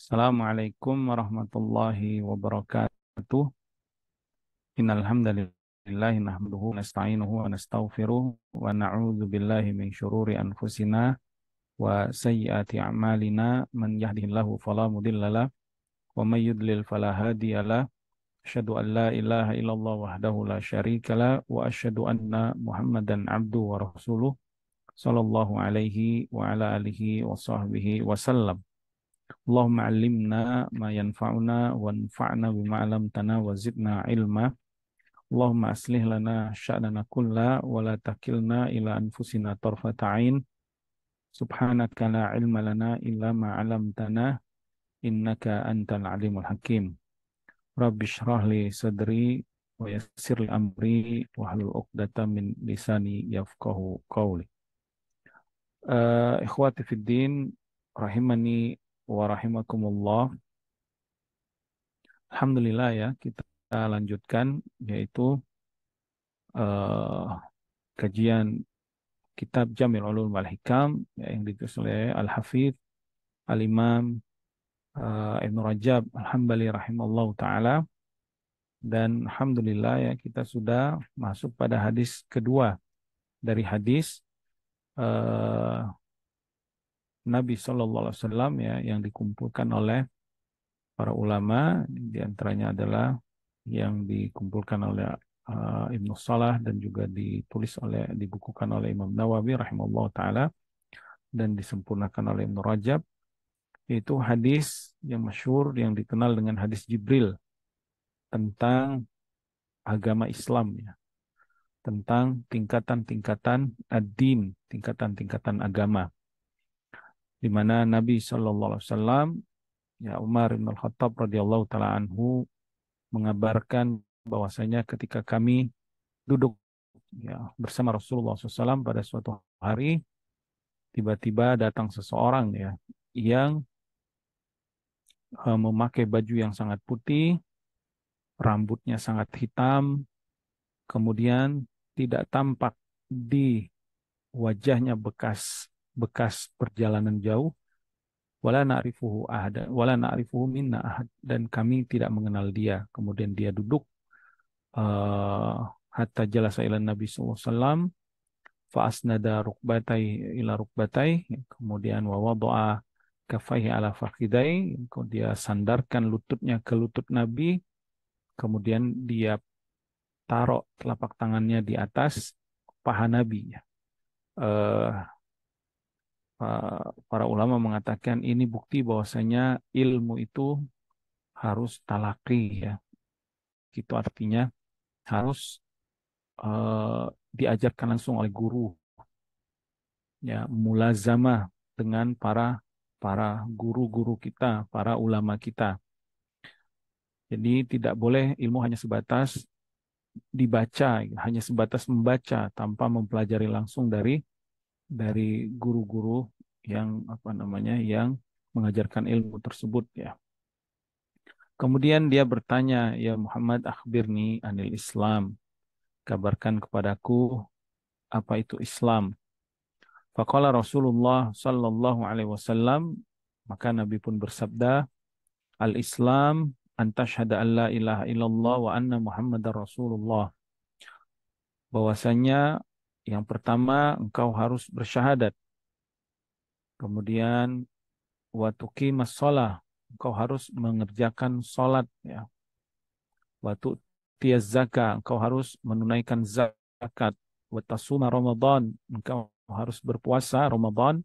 Assalamualaikum warahmatullahi wabarakatuh. Innal hamdalillah nahmaduhu wa nasta'inuhu wa nastaghfiruh wa na'udzu billahi min syururi anfusina wa sayyiati a'malina man yahdihillahu fala mudhillalah wa may yudlil fala hadiyalah. Asyhadu an la ilaha illallah wahdahu la syarikalah wa asyhadu anna Muhammadan abduhu wa rasuluh sallallahu alaihi wa ala alihi wa sahbihi wasallam. Allahumma allimna ma yanfa'una wanfa'na bima 'allamtana wa zidna ilma. Allahumma aslih lana sya'nana kulla wa la takilna ila anfusina tarfata 'ain. Subhanaka la ilma lana illa ma 'allamtana innaka antal alimul hakim. Rabbi shrah li sadri wa yassir li amri wahlul 'uqdatam min lisani yafqahu qawli. Ikhwati fid din rahimani wa rahimakumullah. Alhamdulillah ya, kita lanjutkan yaitu eh, kajian kitab Jamil Ulum wal Hikam ya, yang ditulis oleh Al-Hafidz Al-Imam Ibnu Rajab Al-Hambali rahimallahu taala, dan alhamdulillah ya kita sudah masuk pada hadis kedua dari hadis eh, Nabi Shallallahu Alaihi Wasallam ya, yang dikumpulkan oleh para ulama, di antaranya adalah yang dikumpulkan oleh Ibnu Salah dan juga dibukukan oleh Imam Nawawi rahimahullah taala dan disempurnakan oleh Ibnu Rajab, yaitu hadis yang masyhur yang dikenal dengan hadis Jibril tentang agama Islam ya, tentang tingkatan-tingkatan ad-din, tingkatan-tingkatan agama, di mana Nabi Shallallahu Alaihi Wasallam ya, Umar bin Al-Khattab radhiyallahu taala anhu mengabarkan bahwasanya ketika kami duduk ya bersama Rasulullah SAW pada suatu hari, tiba-tiba datang seseorang ya yang memakai baju yang sangat putih, rambutnya sangat hitam, kemudian tidak tampak di wajahnya bekas perjalanan jauh, wala na'rifuhu minna ahad, dan kami tidak mengenal dia. Kemudian dia duduk eh, hatta jalasa ila Nabi SAW fa asnada rukbatai ila rukbatai, kemudian wa wada'a kafaihi ala fakhidai, dia sandarkan lututnya ke lutut Nabi, kemudian dia taruh telapak tangannya di atas paha Nabi. Eh, para ulama mengatakan ini bukti bahwasanya ilmu itu harus talaki ya. Itu artinya harus eh, diajarkan langsung oleh guru ya, mulazamah dengan para para guru-guru kita, para ulama kita. Jadi tidak boleh ilmu hanya sebatas dibaca, hanya sebatas membaca tanpa mempelajari langsung dari guru-guru yang apa namanya, yang mengajarkan ilmu tersebut ya. Kemudian dia bertanya, ya Muhammad, akhbirni anil Islam, kabarkan kepadaku apa itu Islam. Faqala Rasulullah sallallahu alaihi wasallam, maka Nabi pun bersabda, al-Islam antashhada an la ilaha illallah wa anna Muhammadar Rasulullah. Bahwasanya yang pertama engkau harus bersyahadat. Kemudian wa tuqimas shalah, engkau harus mengerjakan salat ya. Wa tu'tiyaz zakah, engkau harus menunaikan zakat. Wa tasuma Ramadan, engkau harus berpuasa Ramadan.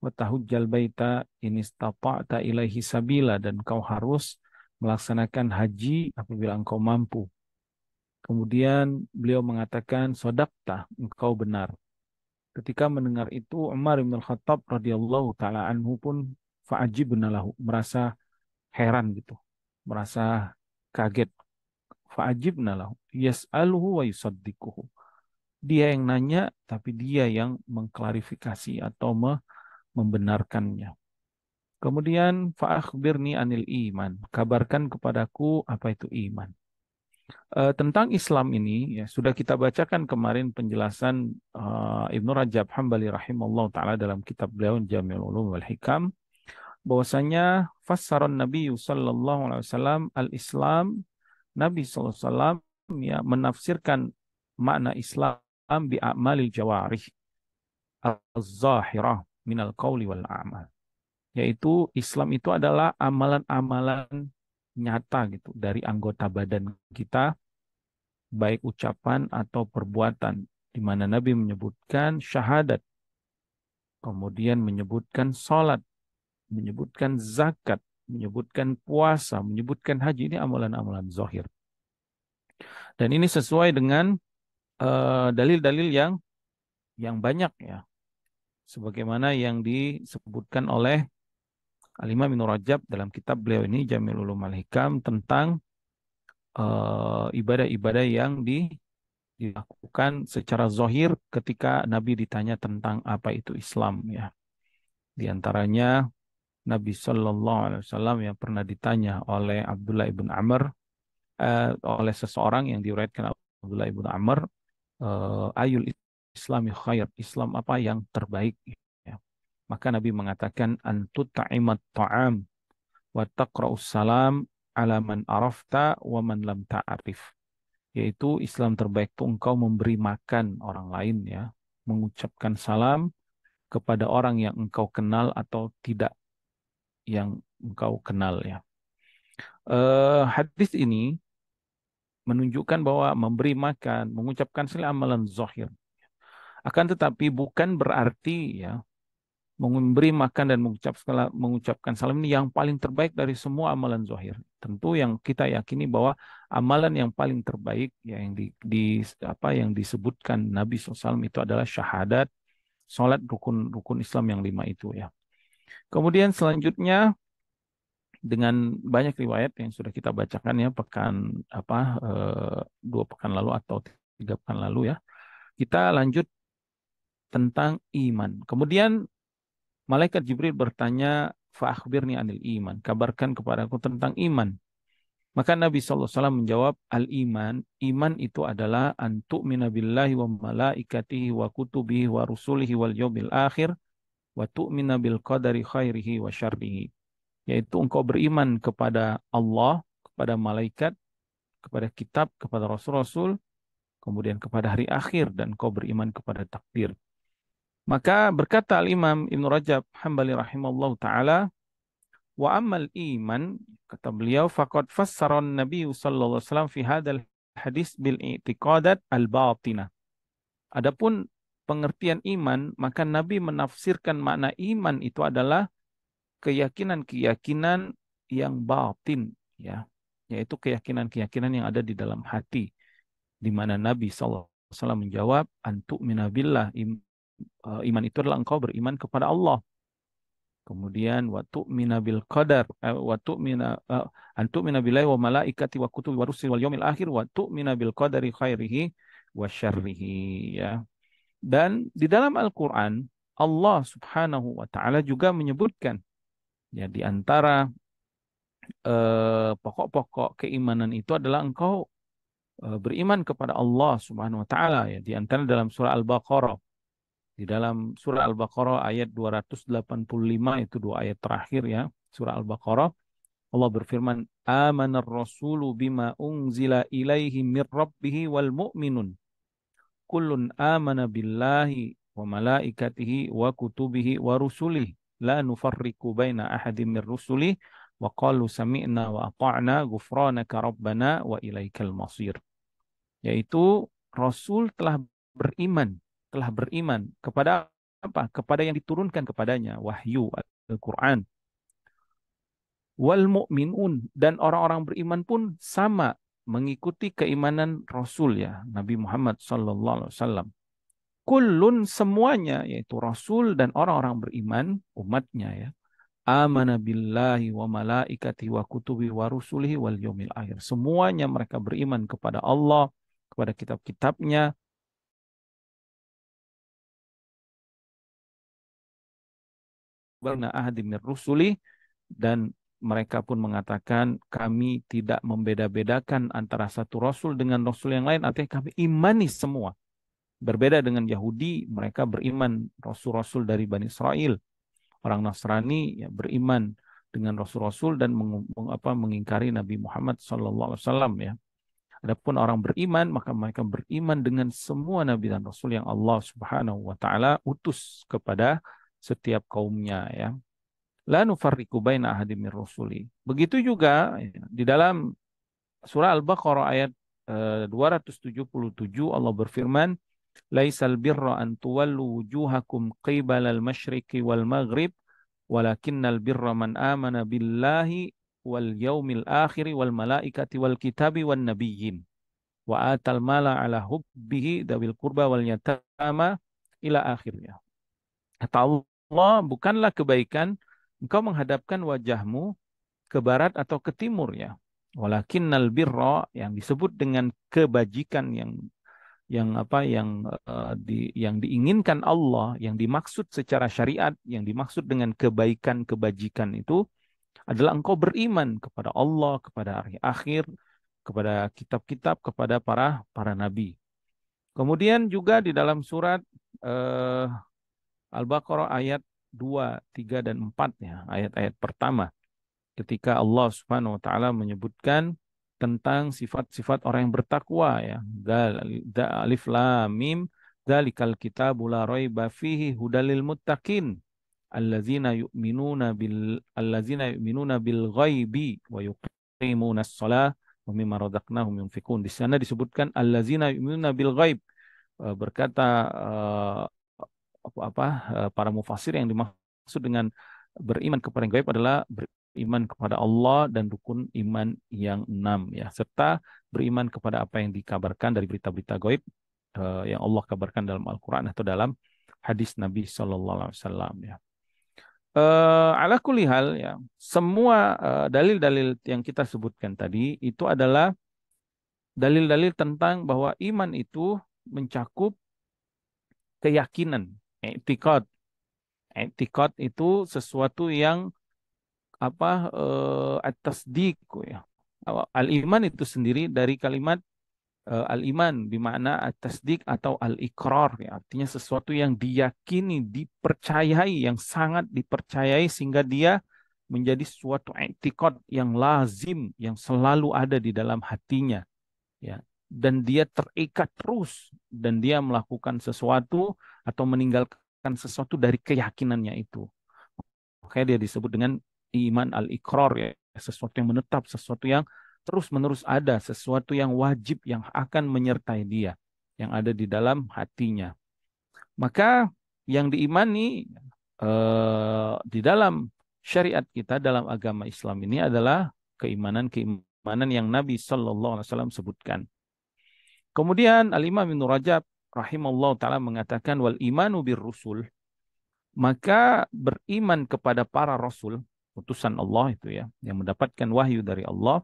Wa tahujjal baita in istata'ta ilaihi sabila, dan engkau harus melaksanakan haji apabila engkau mampu. Kemudian beliau mengatakan, sodakta, engkau benar. Ketika mendengar itu, Umar bin Khattab radhiyallahu taala anhu pun fa'ajibna lahu, merasa heran gitu, merasa kaget. Fa'ajibna lahu, yas'aluhu wa yusaddiquhu. Dia yang nanya, tapi dia yang mengklarifikasi atau membenarkannya. Kemudian fa'akhbirni anil iman, kabarkan kepadaku apa itu iman. Tentang Islam ini ya sudah kita bacakan kemarin penjelasan Ibnu Rajab Hambali rahimahullah taala dalam kitab beliau Jami'ul Ulum wal Hikam, bahwasanya fassaron Nabi sallallahu alaihi wasallam al-Islam, Nabi sallallahu alaihi wasallam ya menafsirkan makna Islam bi a'malil jawarih az-zahirah minal qauli wal a'mal. Yaitu Islam itu adalah amalan-amalan nyata gitu dari anggota badan kita, baik ucapan atau perbuatan, di mana Nabi menyebutkan syahadat, kemudian menyebutkan salat, menyebutkan zakat, menyebutkan puasa, menyebutkan haji. Ini amalan-amalan zahir. Dan ini sesuai dengan dalil-dalil yang banyak ya, sebagaimana yang disebutkan oleh Al-Imam Ibnu Rajab dalam kitab beliau ini Jamil Ulum Al-Hikam tentang ibadah-ibadah yang dilakukan secara zahir ketika Nabi ditanya tentang apa itu Islam ya. Di antaranya Nabi Shallallahu Alaihi Wasallam yang pernah ditanya oleh Abdullah ibn Amr, oleh seseorang yang diriwayatkan Abdullah ibn Amr, ayul Islami khair, Islam apa yang terbaik ya. Maka Nabi mengatakan antut ta'imat ta'am wa taqra'us salam ala man arafta wa man lam ta'arif. Yaitu Islam terbaik itu engkau memberi makan orang lain ya, mengucapkan salam kepada orang yang engkau kenal atau tidak yang engkau kenal ya. Hadis ini menunjukkan bahwa memberi makan, mengucapkan salam amalan zahir. Akan tetapi bukan berarti ya memberi makan dan mengucapkan salam ini yang paling terbaik dari semua amalan zahir. Tentu yang kita yakini bahwa amalan yang paling terbaik ya yang yang disebutkan Nabi SAW itu adalah syahadat, salat, rukun Islam yang 5 itu ya. Kemudian selanjutnya dengan banyak riwayat yang sudah kita bacakan ya 2 pekan lalu atau 3 pekan lalu ya. Kita lanjut tentang iman. Kemudian malaikat Jibril bertanya, "Fa akhbirni anil iman." Kabarkan kepadaku tentang iman. Maka Nabi SAW menjawab, "Al-iman, iman itu adalah an tu'mina billahi wa malaikatihi wa kutubihi wa rusulihi wal yawmil akhir wa tu'mina bil qadari khairihi wa syarrihi." Yaitu engkau beriman kepada Allah, kepada malaikat, kepada kitab, kepada rasul-rasul, kemudian kepada hari akhir, dan engkau beriman kepada takdir. Maka berkata Al-Imam Ibn Rajab Hambali rahimahullah ta'ala, wa ammal iman, kata beliau, faqad fassaran Nabi sallallahu alaihi wasallam fi hadal hadis bil i'tiqadat al-batinah. Adapun pengertian iman, maka Nabi menafsirkan makna iman itu adalah keyakinan-keyakinan yang batin ya, yaitu keyakinan-keyakinan yang ada di dalam hati, di mana Nabi SAW menjawab antu'mina billah, iman itu adalah engkau beriman kepada Allah. Kemudian wa tu'mina bil qadar wa tu'mina antu'mina billahi wa malaikati wa kutubi wa rusuli wal yaumil akhir wa tu'mina bil qadari khairihi wa syarrihi ya. Dan di dalam Al-Qur'an Allah Subhanahu wa taala juga menyebutkan ya, di antara pokok-pokok keimanan itu adalah engkau beriman kepada Allah Subhanahu wa taala ya, di antara dalam surah Al-Baqarah. Di dalam surah Al-Baqarah ayat 285, itu 2 ayat terakhir ya, surah Al-Baqarah, Allah berfirman, "Amanar rasulu bima unzila ilaihi mir rabbih wal mu'minun. Kullun amana billahi wa malaikatihi wa kutubihi wa rusulih. La nufarriqu baina ahadim mir rusulih. Wa qalu sami'na wa ata'na ghufranaka rabbana wa ilaikal masir." Yaitu Rasul telah beriman kepada apa? Kepada yang diturunkan kepadanya, wahyu Al-Quran. Wal mu'minun, dan orang-orang beriman pun sama mengikuti keimanan Rasul ya, Nabi Muhammad sallallahu alaihi wasallam. Kullun, semuanya, yaitu Rasul dan orang-orang beriman, umatnya ya. Amana billahi wa malaikati wa kutubi wa rusulihi wal yaumil akhir. Semuanya mereka beriman kepada Allah, kepada kitab-kitabnya, baina ahadim mir rusuli, dan mereka pun mengatakan kami tidak membeda-bedakan antara satu rasul dengan rasul yang lain, artinya kami imani semua. Berbeda dengan Yahudi, mereka beriman rasul-rasul dari Bani Israel. orang Nasrani ya, beriman dengan rasul-rasul dan mengingkari Nabi Muhammad SAW ya. Adapun orang beriman, maka mereka beriman dengan semua nabi dan rasul yang Allah Subhanahu wa taala utus kepada setiap kaumnya ya. La nufarriqu baina ahadim mir rusuli. Begitu juga ya, di dalam surah Al-Baqarah ayat 277 Allah berfirman, "Laisal birra an tuwallu wujuhakum qibalal masyriqi wal maghrib, walakinnal birra man amana billahi wal yaumil akhir wal malaikati wal kitabi wan nabiyyin." Wa atal mala ala hubbihi dawil qurba wal yatama ila akhirnya. Kata Allah, bukanlah kebaikan engkau menghadapkan wajahmu ke barat atau ke timur ya. Walakinnal birra yang disebut dengan kebajikan yang diinginkan Allah, yang dimaksud secara syariat, yang dimaksud dengan kebaikan kebajikan itu adalah engkau beriman kepada Allah, kepada hari akhir, kepada kitab-kitab, kepada para para nabi. Kemudian juga di dalam surat eh, Al-Baqarah ayat 2, 3 dan 4 ya, ayat-ayat pertama ketika Allah Subhanahu wa taala menyebutkan tentang sifat-sifat orang yang bertakwa ya. Alif lam mim dzalikal kitabu la raiba fihi hudalil muttaqin allazina yu'minuna bil ghaibi wa yuqimunas shalah wa mimma razaqnahum yunfikun. Di sana disebutkan allazina yu'minuna bil ghaib. Berkata para mufasir yang dimaksud dengan beriman kepada yang gaib adalah beriman kepada Allah dan rukun iman yang 6 ya, serta beriman kepada apa yang dikabarkan dari berita-berita gaib yang Allah kabarkan dalam Al-Qur'an atau dalam hadis Nabi Shallallahu Alaihi Wasallam ya. Ala kulli hal ya, semua dalil-dalil yang kita sebutkan tadi itu adalah dalil-dalil tentang bahwa iman itu mencakup keyakinan, i'tiqad. I'tiqad itu sesuatu yang at-tasdiq ya. Al-iman itu sendiri dari kalimat al-iman bermakna at-tasdiq atau al-iqrar ya. Artinya sesuatu yang diyakini, dipercayai, yang sangat dipercayai sehingga dia menjadi suatu i'tiqad yang lazim, yang selalu ada di dalam hatinya ya. Dan dia terikat terus dan dia melakukan sesuatu atau meninggalkan sesuatu dari keyakinannya itu. Makanya dia disebut dengan iman al-iqrar ya, sesuatu yang menetap, sesuatu yang terus-menerus ada, sesuatu yang wajib yang akan menyertai dia, yang ada di dalam hatinya. Maka yang diimani di dalam syariat kita, dalam agama Islam ini adalah keimanan yang Nabi Shallallahu Alaihi Wasallam sebutkan. Kemudian Al-Imam Ibnu Rajab rahimahullah taala mengatakan wal imanu bir rusul, maka beriman kepada para rasul, utusan Allah itu ya, yang mendapatkan wahyu dari Allah,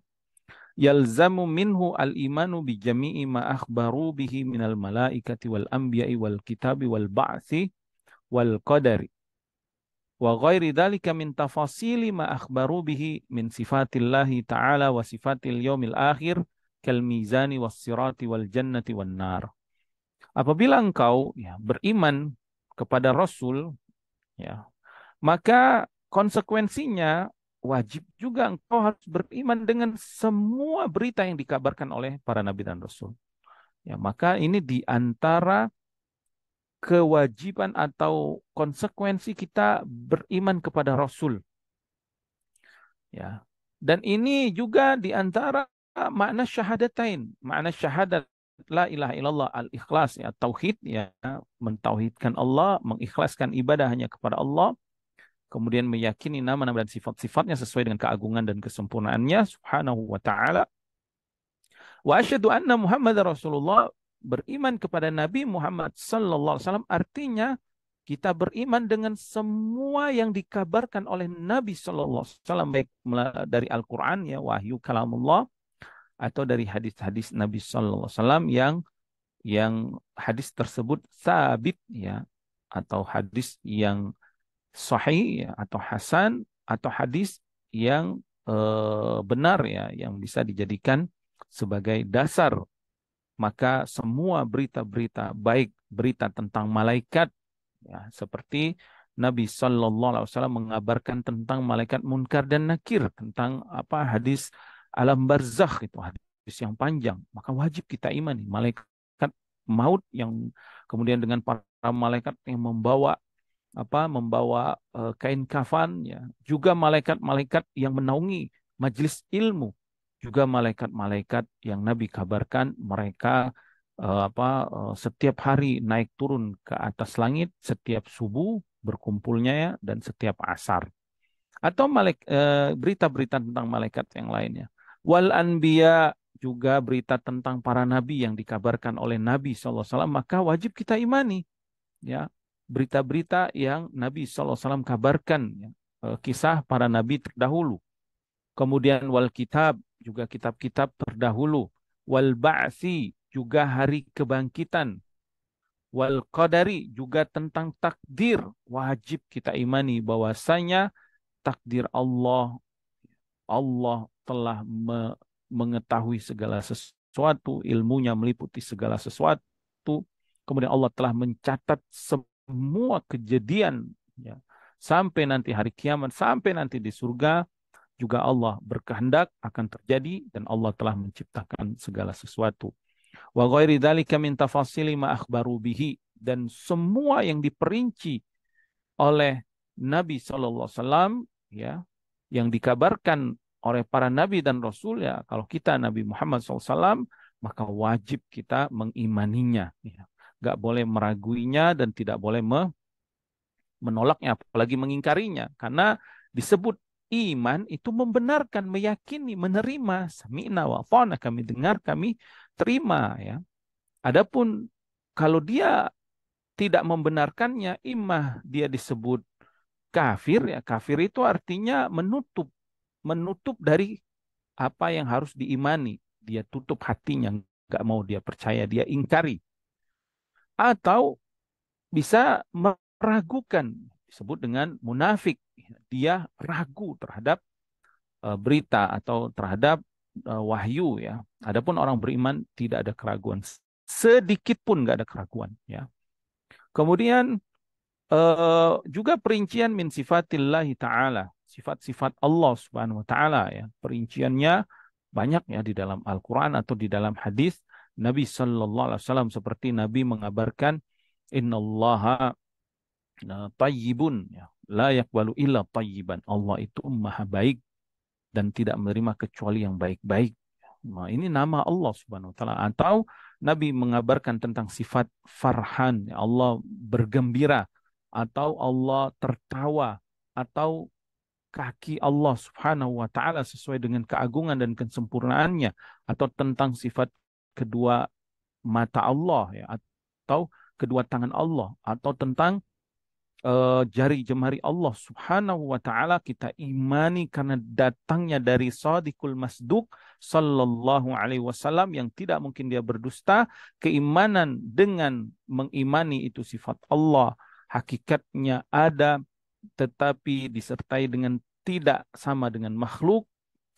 yalzamu minhu al-imanu bi jami'i ma akhbaru bihi minal malaikati wal anbiya'i wal kitabi wal ba'thi wal qadari wa ghairi dzalika min tafasili ma akhbaru bihi min sifatillahi ta'ala wa sifatil yaumil akhir kal mizani was sirati wal jannati wan nar. Apabila engkau ya beriman kepada rasul ya, maka konsekuensinya wajib juga engkau harus beriman dengan semua berita yang dikabarkan oleh para nabi dan rasul. Ya, maka ini di antara kewajiban atau konsekuensi kita beriman kepada rasul. Ya. Dan ini juga di antara makna syahadatain, makna syahadat la ilaha illallah al-ikhlas ya, tauhid ya, mentauhidkan Allah, mengikhlaskan ibadah hanya kepada Allah. Kemudian meyakini nama-nama dan sifat-sifatnya sesuai dengan keagungan dan kesempurnaannya subhanahu wa ta'ala. Wa asyhadu anna Muhammad Rasulullah, beriman kepada Nabi Muhammad sallallahu alaihi wasallam artinya kita beriman dengan semua yang dikabarkan oleh Nabi sallallahu alaihi wasallam, baik dari Al-Qur'an ya, wahyu kalamullah, atau dari hadis-hadis Nabi sallallahu alaihi wasallam yang hadis tersebut sabit ya, atau hadis yang sahih ya, atau hasan, atau hadis yang benar ya, yang bisa dijadikan sebagai dasar. Maka semua berita-berita baik berita tentang malaikat ya, seperti Nabi Shallallahu Alaihi Wasallam mengabarkan tentang malaikat munkar dan nakir, tentang apa hadis alam barzakh, itu hadis yang panjang. Maka wajib kita imani malaikat maut yang kemudian dengan para malaikat yang membawa kain kafan, ya, juga malaikat-malaikat yang menaungi majelis ilmu, juga malaikat-malaikat yang Nabi kabarkan mereka setiap hari naik turun ke atas langit, setiap subuh berkumpulnya, ya, dan setiap asar. Atau berita-berita tentang malaikat yang lainnya. Wal anbiya, juga berita tentang para nabi yang dikabarkan oleh Nabi SAW, maka wajib kita imani, ya, berita-berita yang Nabi SAW kabarkan, ya, kisah para nabi terdahulu. Kemudian wal kitab, juga kitab-kitab terdahulu. Wal ba'si, juga hari kebangkitan. Wal qadari, juga tentang takdir. Wajib kita imani bahwasanya takdir Allah, Allah telah mengetahui segala sesuatu, ilmunya meliputi segala sesuatu. Kemudian Allah telah mencatat semua kejadian, ya, sampai nanti hari kiamat, sampai nanti di surga juga Allah berkehendak akan terjadi, dan Allah telah menciptakan segala sesuatu. Wa ghairi dzalika min tafasili ma akhbaru bihi, dan semua yang diperinci oleh Nabi Shallallahu Alaihi Wasallam, ya, yang dikabarkan oleh para nabi dan rasul, ya, kalau kita Nabi Muhammad SAW, maka wajib kita mengimaninya, ya. Gak boleh meraguinya dan tidak boleh menolaknya, apalagi mengingkarinya, karena disebut iman itu membenarkan, meyakini, menerima. Sami'na wa ata'na, kami dengar, kami terima, ya. Adapun kalau dia tidak membenarkannya, imah dia disebut kafir, ya. Kafir itu artinya menutup dari apa yang harus diimani. Dia tutup hatinya, nggak mau dia percaya, dia ingkari. Atau bisa meragukan, disebut dengan munafik. Dia ragu terhadap berita atau terhadap wahyu, ya. Adapun orang beriman tidak ada keraguan, sedikit pun nggak ada keraguan, ya. Kemudian juga perincian min sifatillahi ta'ala, sifat-sifat Allah subhanahu wa ta'ala, ya. Perinciannya banyak, ya, di dalam Al-Quran atau di dalam hadis Nabi Sallallahu Alaihi Wasallam, seperti Nabi mengabarkan innallaha tayyibun, ya, la yakbalu illa tayyiban. Allah itu maha baik dan tidak menerima kecuali yang baik-baik. Nah, ini nama Allah Subhanahu wa taala. Atau Nabi mengabarkan tentang sifat farhan, ya, Allah bergembira, atau Allah tertawa, atau kaki Allah Subhanahu wa taala sesuai dengan keagungan dan kesempurnaannya, atau tentang sifat kedua mata Allah, ya, atau kedua tangan Allah, atau tentang jari jemari Allah Subhanahu wa taala, kita imani karena datangnya dari Shadiqul Masduq sallallahu alaihi wasallam yang tidak mungkin dia berdusta. Keimanan dengan mengimani itu sifat Allah, hakikatnya ada, tetapi disertai dengan tidak sama dengan makhluk,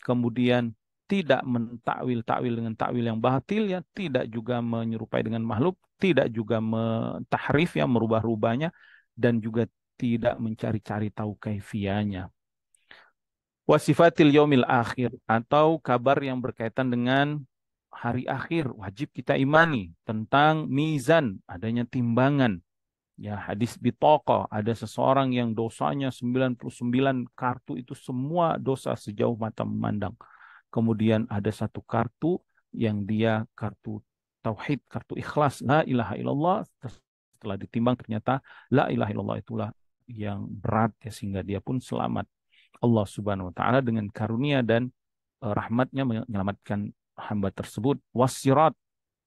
kemudian tidak mentakwil-takwil dengan takwil yang batil, ya, tidak juga menyerupai dengan makhluk, tidak juga mentahrif, ya, merubah-rubahnya, dan juga tidak mencari-cari tahu kaifiahnya. Wasifatil yaumil akhir, atau kabar yang berkaitan dengan hari akhir, wajib kita imani. Tentang mizan, adanya timbangan, ya, hadis bitaqah, ada seseorang yang dosanya 99 kartu, itu semua dosa sejauh mata memandang. Kemudian ada satu kartu yang dia kartu tauhid, kartu ikhlas, la ilaha illallah. Setelah ditimbang ternyata la ilaha illallah itulah yang berat, ya, sehingga dia pun selamat. Allah Subhanahu wa taala dengan karunia dan rahmatnya menyelamatkan hamba tersebut. Wasirat,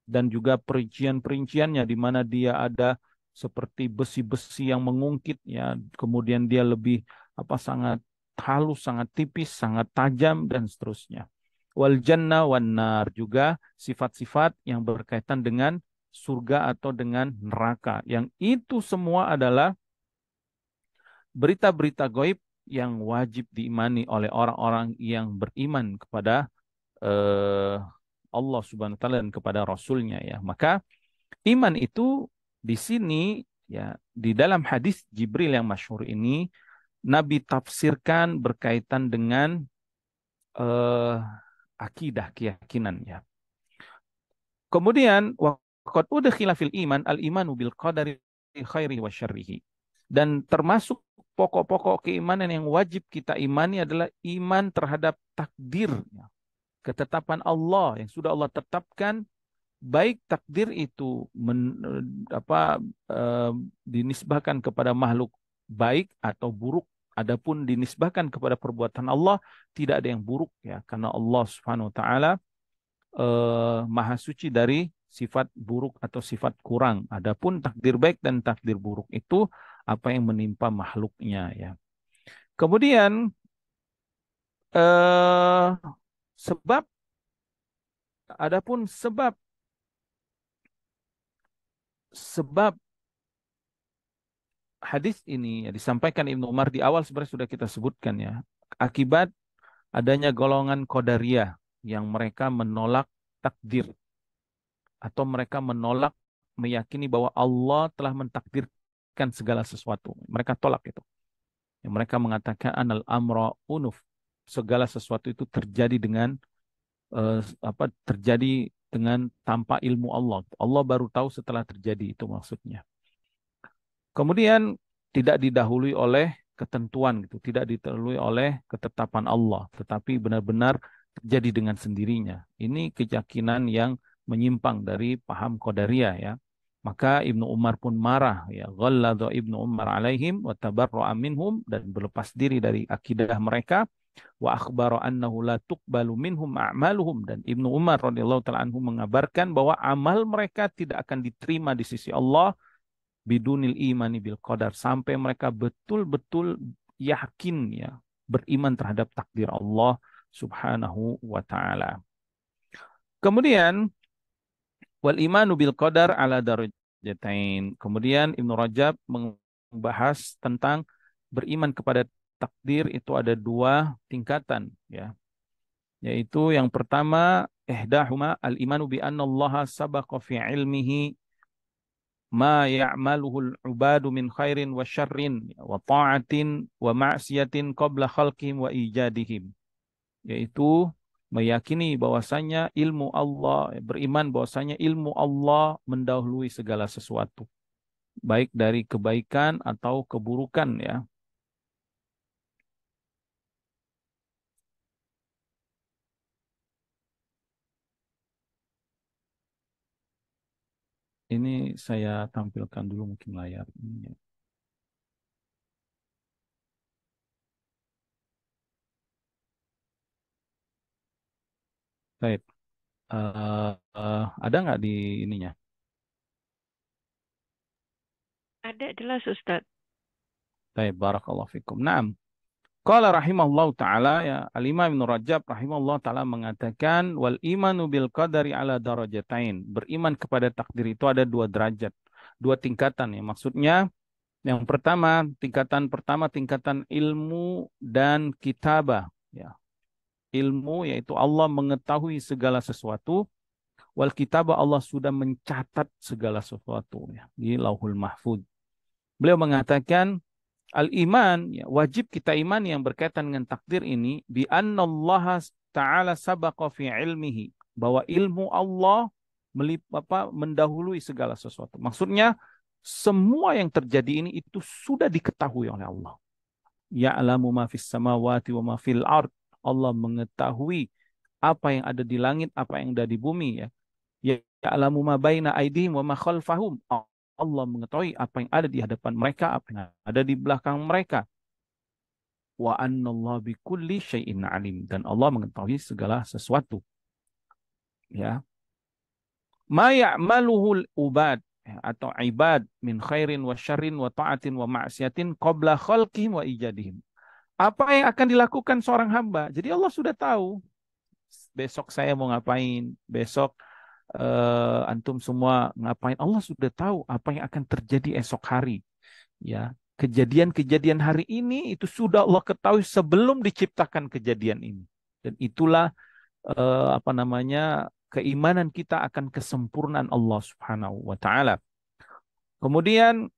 dan juga perincian-perinciannya, di mana dia ada seperti besi-besi yang mengungkit, ya, kemudian dia lebih sangat halus, sangat tipis, sangat tajam, dan seterusnya. Wal jannah wan nar, juga sifat-sifat yang berkaitan dengan surga atau dengan neraka, yang itu semua adalah berita-berita gaib yang wajib diimani oleh orang-orang yang beriman kepada eh, Allah Subhanahu wa taala dan kepada Rasulnya, ya. Maka iman itu di sini ya, di dalam hadis Jibril yang masyhur ini Nabi tafsirkan berkaitan dengan eh, akidah, keyakinan ya. Kemudian waqad udkhila fil iman al-imanu bil qadari khairi wa syarrihi. Dan termasuk pokok-pokok keimanan yang wajib kita imani adalah iman terhadap takdir, ya, ketetapan Allah yang sudah Allah tetapkan, baik takdir itu eh, dinisbahkan kepada makhluk baik atau buruk. Adapun dinisbahkan kepada perbuatan Allah tidak ada yang buruk ya, karena Allah Subhanahu wa taala maha suci dari sifat buruk atau sifat kurang. Adapun takdir baik dan takdir buruk itu apa yang menimpa makhluknya ya. Kemudian eh, sebab adapun sebab hadis ini ya, disampaikan Ibnu Umar di awal sebenarnya sudah kita sebutkan ya. Akibat adanya golongan Qadariyah yang mereka menolak takdir atau mereka menolak meyakini bahwa Allah telah mentakdirkan segala sesuatu. Mereka tolak itu. Yang mereka mengatakan anal amra unuf. Segala sesuatu itu terjadi dengan terjadi dengan tanpa ilmu Allah. Allah baru tahu setelah terjadi itu maksudnya. Kemudian tidak didahului oleh ketentuan gitu, tidak didahului oleh ketetapan Allah, tetapi benar-benar terjadi dengan sendirinya. Ini keyakinan yang menyimpang dari paham Qadariyah ya. Maka Ibnu Umar pun marah ya, ghalladha Ibnu Umar alaihim wa tabarra'a minhum, dan berlepas diri dari akidah mereka, wa akhbara annahu la tuqbalu minhum a'maluhum, dan Ibnu Umar radhiyallahu taala anhu mengabarkan bahwa amal mereka tidak akan diterima di sisi Allah bidunil imani bil qadar, sampai mereka betul-betul yakin ya, beriman terhadap takdir Allah Subhanahu wa taala. Kemudian wal imanu bil qadar ala darajatain. Kemudian Ibnu Rajab membahas tentang beriman kepada takdir itu ada dua tingkatan ya. Yaitu yang pertama ihdahuma al imanu bi anna Allah sabaqa fi ilmihi ma ya'maluhul ubadu min khairin wa syarrin wa ta'atin wa ma'siyatin qabla khalqihim wa ijadihim, yaitu meyakini bahwasanya ilmu Allah, beriman bahwasanya ilmu Allah mendahului segala sesuatu, baik dari kebaikan atau keburukan ya. Ini saya tampilkan dulu mungkin layar ini ya. Baik. Ada nggak di ininya? Ada, jelas Ustadz. Baik, barakallahu fikum. Naam. Qala rahimahullah ta'ala ya, Al-Imam Ibn Rajab rahimahullah ta'ala mengatakan wal imanu bil qadari ala darajatain. Beriman kepada takdir itu ada dua derajat, dua tingkatan ya. Maksudnya yang pertama, tingkatan pertama tingkatan ilmu dan kitabah ya. Ilmu yaitu Allah mengetahui segala sesuatu, wal kitabah Allah sudah mencatat segala sesuatu ya di Lauhul Mahfuz. Beliau mengatakan al-iman, ya, wajib kita iman yang berkaitan dengan takdir ini, bi annallaha ta'ala sabaqa fi ilmihi, bahwa ilmu Allah mendahului segala sesuatu. Maksudnya semua yang terjadi ini itu sudah diketahui oleh Allah. Ya'lamu ma fis samawati wa ma fil ard. Allah mengetahui apa yang ada di langit, apa yang ada di bumi ya. Ya'lamu ma baina aydihim wa ma khalfahum. Allah mengetahui apa yang ada di hadapan mereka, apa yang ada di belakang mereka. Wa annallaha bikulli syai'in alim, dan Allah mengetahui segala sesuatu. Ya. Ma ya'maluhul ubad, ya, atau ibad min khairin wa syarrin wa ta'atin wa ma'siyatin qabla khalqihim wa ijadihim. Apa yang akan dilakukan seorang hamba? Jadi Allah sudah tahu besok saya mau ngapain, besok antum semua ngapain. Allah sudah tahu apa yang akan terjadi esok hari. Ya, kejadian-kejadian hari ini itu sudah Allah ketahui sebelum diciptakan kejadian ini. Dan itulah apa namanya, keimanan kita akan kesempurnaan Allah Subhanahu wa taala. Kemudian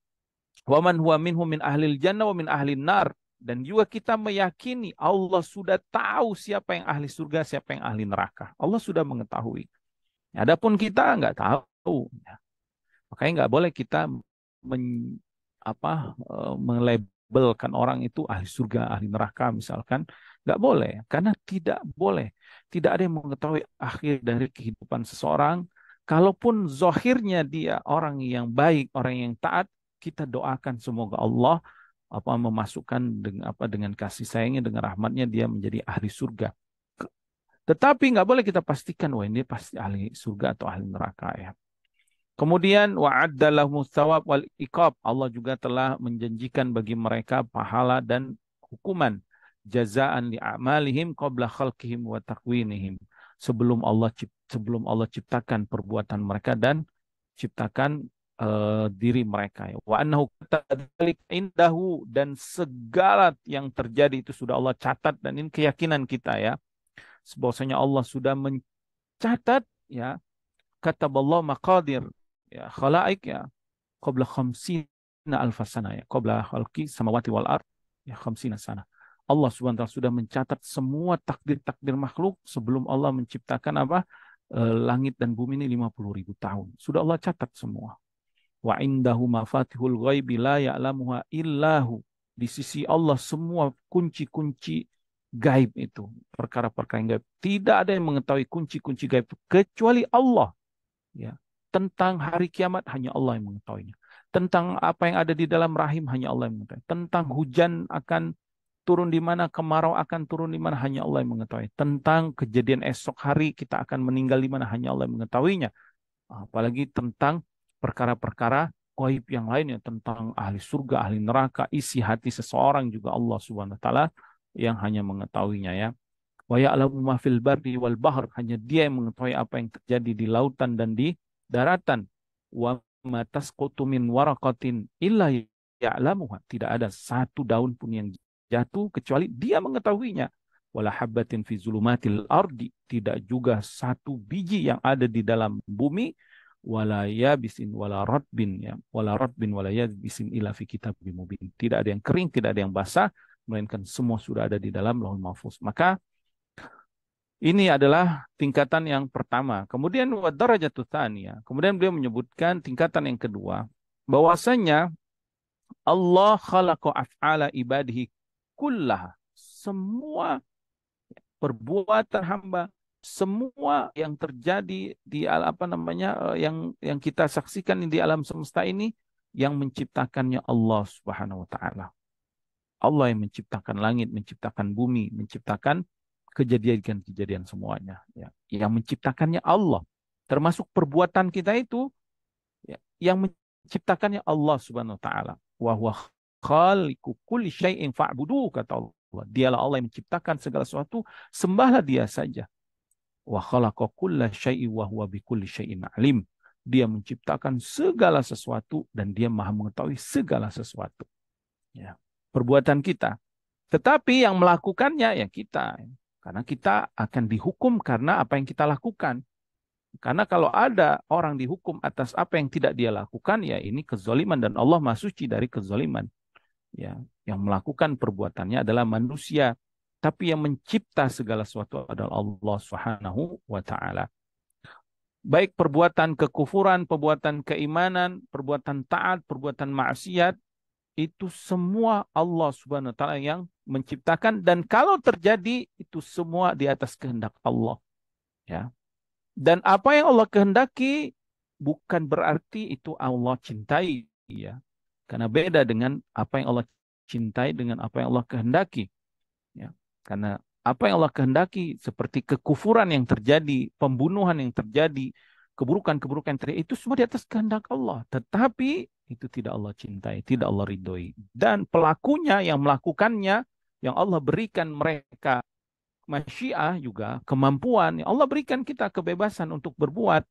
Wa man huwa minhum min ahlil jannah wa min ahlin nar. Dan juga kita meyakini Allah sudah tahu siapa yang ahli surga, siapa yang ahli neraka. Allah sudah mengetahui. Adapun kita nggak tahu. Makanya nggak boleh kita melabelkan orang itu ahli surga, ahli neraka misalkan. Nggak boleh, karena tidak boleh. Tidak ada yang mengetahui akhir dari kehidupan seseorang. Kalaupun zohirnya dia orang yang baik, orang yang taat, kita doakan semoga Allah memasukkan dengan kasih sayangnya, dengan rahmatnya dia menjadi ahli surga. Tetapi nggak boleh kita pastikan wah ini pasti ahli surga atau ahli neraka ya. Kemudian wa'adda lahumut thawab wal iqab. Allah juga telah menjanjikan bagi mereka pahala dan hukuman. Jazaan li a'malihim qabla khalqihim wa takwinihim. Sebelum Allah ciptakan perbuatan mereka dan ciptakan diri mereka. Wa annahu kadzalik indahu, dan segala yang terjadi itu sudah Allah catat, dan ini keyakinan kita ya. Bahwasanya Allah sudah mencatat ya, kataballahu maqadir ya khalaik ya qabla khamsina alfasana ya qabla khalqi samawati wal ard ya khamsina sana. Allah Subhanahu wa taala sudah mencatat semua takdir-takdir makhluk sebelum Allah menciptakan langit dan bumi ini 50.000 tahun. Sudah Allah catat semua. Wa indahu mafatihul ghaibi la ya'lamuha illahu. Di sisi Allah semua kunci-kunci gaib itu, perkara-perkara yang gaib. Tidak ada yang mengetahui kunci-kunci gaib kecuali Allah. Ya. Tentang hari kiamat hanya Allah yang mengetahuinya. Tentang apa yang ada di dalam rahim hanya Allah yang mengetahui. Tentang hujan akan turun di mana, kemarau akan turun di mana, hanya Allah yang mengetahui. Tentang kejadian esok hari kita akan meninggal di mana, hanya Allah yang mengetahuinya. Apalagi tentang perkara-perkara gaib yang lainnya, tentang ahli surga, ahli neraka, isi hati seseorang juga Allah Subhanahu wa taala yang hanya mengetahuinya ya. Wa ya'lamu ma fil barri wal bahr, hanya dia yang mengetahui apa yang terjadi di lautan dan di daratan. Wa ma tasqutu min waraqatin illa ya'lamuha, tidak ada satu daun pun yang jatuh kecuali dia mengetahuinya. Wala habbatin fi zulumatil ardi, tidak juga satu biji yang ada di dalam bumi. Wala yabisin wala ratbin ya, wala ratbin wala yabisin illa fi kitabim mubin. Tidak ada yang kering, tidak ada yang basah, melainkan semua sudah ada di dalam Lauhul Mahfuz. Maka ini adalah tingkatan yang pertama. Kemudian wadarajatut tsaniyah. Kemudian beliau menyebutkan tingkatan yang kedua, bahwasanya Allah khalaqa af'ala ibadihi kullaha. Semua perbuatan hamba, semua yang terjadi di yang kita saksikan di alam semesta ini, yang menciptakannya Allah Subhanahu wa taala. Allah yang menciptakan langit, menciptakan bumi, menciptakan kejadian-kejadian semuanya. Ya. Yang menciptakannya Allah. Termasuk perbuatan kita itu, ya, yang menciptakannya Allah Subhanahu wa taala. Wa huwa khaliqu kulli syai'in fa'budu, kata Allah. Dialah Allah yang menciptakan segala sesuatu, sembahlah dia saja. Wa khalaqa kulla syai'in wa huwa bikulli syai'in alim. Dia menciptakan segala sesuatu dan dia Maha mengetahui segala sesuatu. Ya. Perbuatan kita. Tetapi yang melakukannya ya kita. Karena kita akan dihukum karena apa yang kita lakukan. Karena kalau ada orang dihukum atas apa yang tidak dia lakukan, ya ini kezaliman, dan Allah Maha Suci dari kezaliman. Ya, yang melakukan perbuatannya adalah manusia, tapi yang mencipta segala sesuatu adalah Allah Subhanahu wa taala. Baik perbuatan kekufuran, perbuatan keimanan, perbuatan taat, perbuatan maksiat, itu semua Allah Subhanahu wa taala yang menciptakan, dan kalau terjadi itu semua di atas kehendak Allah. Ya. Dan apa yang Allah kehendaki bukan berarti itu Allah cintai, ya. Karena beda dengan apa yang Allah cintai dengan apa yang Allah kehendaki. Ya. Karena apa yang Allah kehendaki seperti kekufuran yang terjadi, pembunuhan yang terjadi, keburukan-keburukan yang terjadi, itu semua di atas kehendak Allah. Tetapi itu tidak Allah cintai, tidak Allah ridhoi. Dan pelakunya yang melakukannya, yang Allah berikan mereka masyiah juga, kemampuan. Allah berikan kita kebebasan untuk berbuat.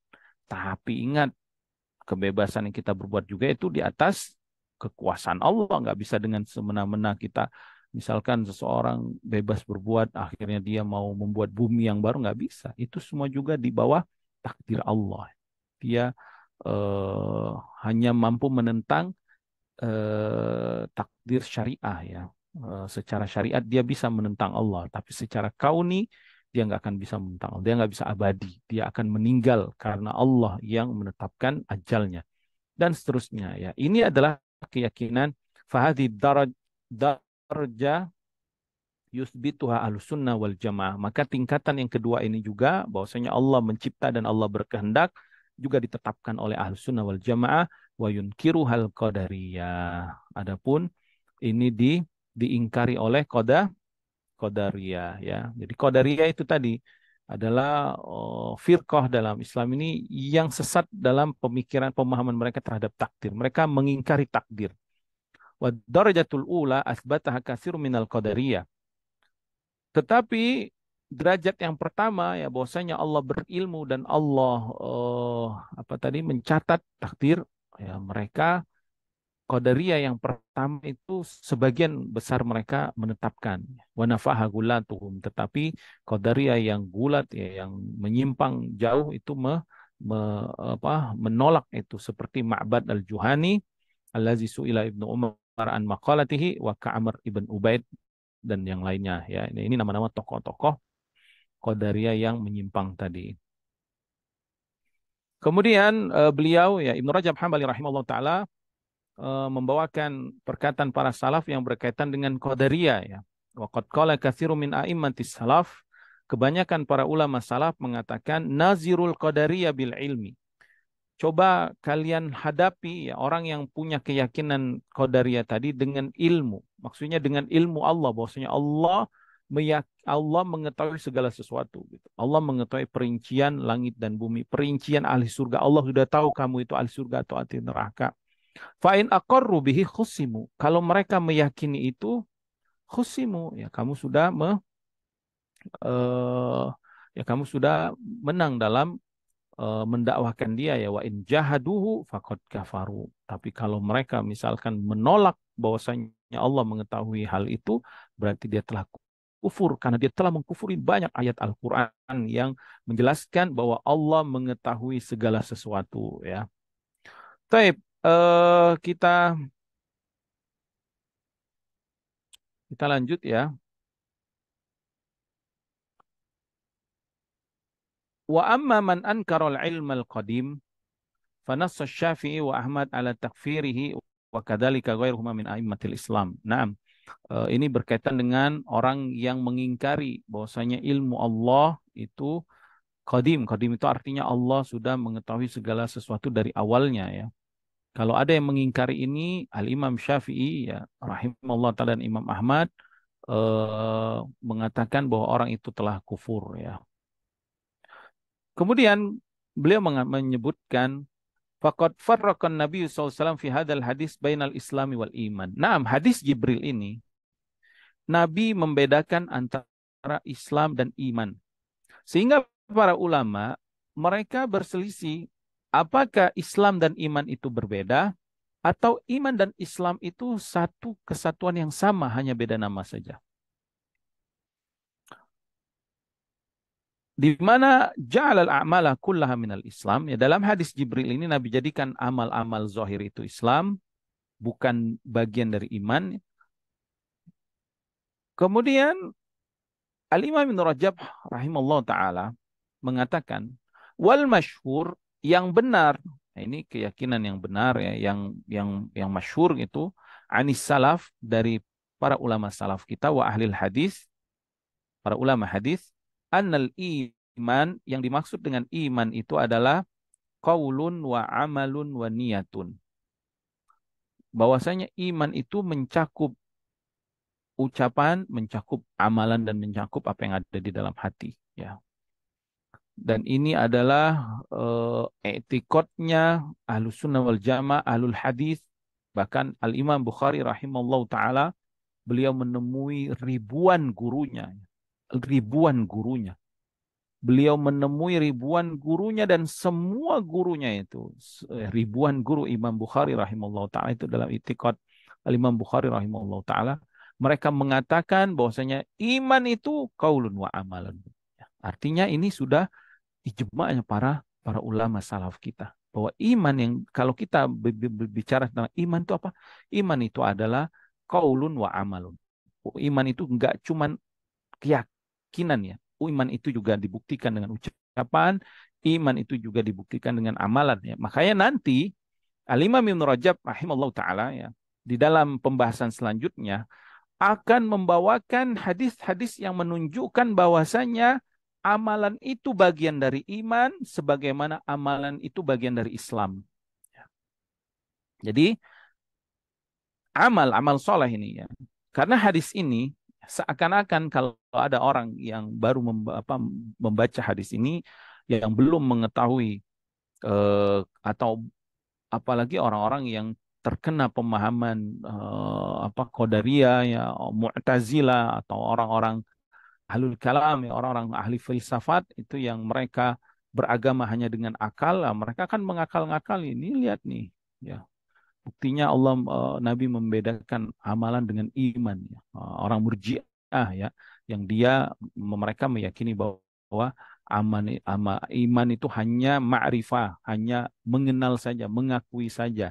Tapi ingat, kebebasan yang kita berbuat juga itu di atas kekuasaan Allah. Nggak bisa dengan semena-mena kita, misalkan seseorang bebas berbuat, akhirnya dia mau membuat bumi yang baru, nggak bisa. Itu semua juga di bawah takdir Allah. Dia hanya mampu menentang takdir syariah ya. Secara syariat dia bisa menentang Allah, tapi secara kauni dia nggak akan bisa menentang Allah. Dia nggak bisa abadi. Dia akan meninggal karena Allah yang menetapkan ajalnya dan seterusnya ya. Ini adalah keyakinan fahadi darja yusbituha ahlussunnah wal jamaah. Maka tingkatan yang kedua ini juga bahwasanya Allah mencipta dan Allah berkehendak juga ditetapkan oleh ahlussunnah wal jamaah wa yunkiru hal qadariyah. Adapun ini diingkari oleh qadariyah ya. Jadi qadariyah itu tadi adalah firqah dalam Islam ini yang sesat dalam pemikiran pemahaman mereka terhadap takdir. Mereka mengingkari takdir. Wa darajatul ula asbataha katsirun minal qadariyah. Tetapi derajat yang pertama ya bahwasanya Allah berilmu dan Allah apa tadi mencatat takdir ya mereka Qadariyah yang pertama itu sebagian besar mereka menetapkan wa nafaha gulatuhum, tetapi Qadariyah yang gulat ya yang menyimpang jauh itu menolak itu seperti Ma'bad al-Juhani allazi su'ila Ibnu Umar an maqalatihi wa Ka'amr ibn Ubaid dan yang lainnya ya. Ini nama-nama tokoh-tokoh Qadariyah yang menyimpang tadi. Kemudian beliau ya Ibnu Rajab Hambali rahimahullah taala membawakan perkataan para salaf yang berkaitan dengan Qadariyah ya. Waqad qala katsirun min a'immatis salaf, kebanyakan para ulama salaf mengatakan nazirul qadariyah bil ilmi. Coba kalian hadapi ya, orang yang punya keyakinan Qadariyah tadi dengan ilmu. Maksudnya dengan ilmu Allah, bahwasanya Allah mengetahui segala sesuatu gitu. Allah mengetahui perincian langit dan bumi, perincian ahli surga. Allah sudah tahu kamu itu ahli surga atau ahli neraka. Fa'in aqarru bihi khusimu. Kalau mereka meyakini itu khusimu, ya eh, kamu sudah menang dalam mendakwahkan dia ya wa in jahaduhu faqad kafaru. Tapi kalau mereka misalkan menolak bahwasanya Allah mengetahui hal itu, berarti dia telah kufur karena dia telah mengkufuri banyak ayat Al-Qur'an yang menjelaskan bahwa Allah mengetahui segala sesuatu ya. Taib, kita lanjut ya. Wa amma man ankara al-ilm al-qadim فنص الشافعي وأحمد على تكفيره وكذلك غيرهما من أئمة Islam. Nah, ini berkaitan dengan orang yang mengingkari bahwasanya ilmu Allah itu qadim. Qadim itu artinya Allah sudah mengetahui segala sesuatu dari awalnya ya. Kalau ada yang mengingkari ini, Al-Imam Syafi'i ya rahimahullah taala dan Imam Ahmad mengatakan bahwa orang itu telah kufur ya. Kemudian beliau menyebutkan faqad farraqan Nabi SAW fi hadal hadis bainal islami wal iman. Nah, hadis Jibril ini Nabi membedakan antara Islam dan iman. Sehingga para ulama mereka berselisih apakah Islam dan iman itu berbeda atau iman dan Islam itu satu kesatuan yang sama hanya beda nama saja. Di mana ja'alal a'mala kullaha minal Islam. Ya, dalam hadis Jibril ini Nabi jadikan amal-amal zahir itu Islam, bukan bagian dari iman. Kemudian Al-Imam Ibn Rajab rahimahullah ta'ala mengatakan wal masyhur yang benar. Nah, ini keyakinan yang benar ya, yang masyhur itu anis salaf dari para ulama salaf kita wa ahlil hadis, para ulama hadis, annal iman yang dimaksud dengan iman itu adalah qaulun wa amalun wa niyatun. Bahwasanya iman itu mencakup ucapan, mencakup amalan dan mencakup apa yang ada di dalam hati ya. Dan ini adalah etikotnya Ahlus Sunnah wal Jamaah, Ahlul Hadis, bahkan Al-Imam Bukhari rahimahullah taala beliau menemui ribuan gurunya, ribuan gurunya. Beliau menemui ribuan gurunya dan semua gurunya itu ribuan guru Imam Bukhari rahimahullah taala itu dalam itikad Al-Imam Bukhari rahimahullah taala mereka mengatakan bahwasanya iman itu qaulun wa amalan. Artinya ini sudah ijma'nya para ulama salaf kita. bahwa iman yang kalau kita berbicara tentang iman itu apa? Iman itu adalah qaulun wa amalun. Iman itu enggak cuman keyakinan ya. Iman itu juga dibuktikan dengan ucapan, iman itu juga dibuktikan dengan amalan ya. Makanya nanti Al-Imam Ibnu Rajab rahimallahu taala ya di dalam pembahasan selanjutnya akan membawakan hadis-hadis yang menunjukkan bahwasanya amalan itu bagian dari iman sebagaimana amalan itu bagian dari Islam. Jadi amal soleh ini ya. Karena hadis ini seakan-akan kalau ada orang yang baru membaca hadis ini yang belum mengetahui atau apalagi orang-orang yang terkena pemahaman Qadariyah ya, Mu'tazilah atau orang-orang ahlul kalam ya, orang-orang ahli filsafat itu yang mereka beragama hanya dengan akal, mereka akan mengakal-ngakal ini lihat nih ya. Buktinya Allah Nabi membedakan amalan dengan iman ya. Orang Murji'ah ya yang mereka meyakini bahwa iman itu hanya ma'rifah, hanya mengenal saja, mengakui saja.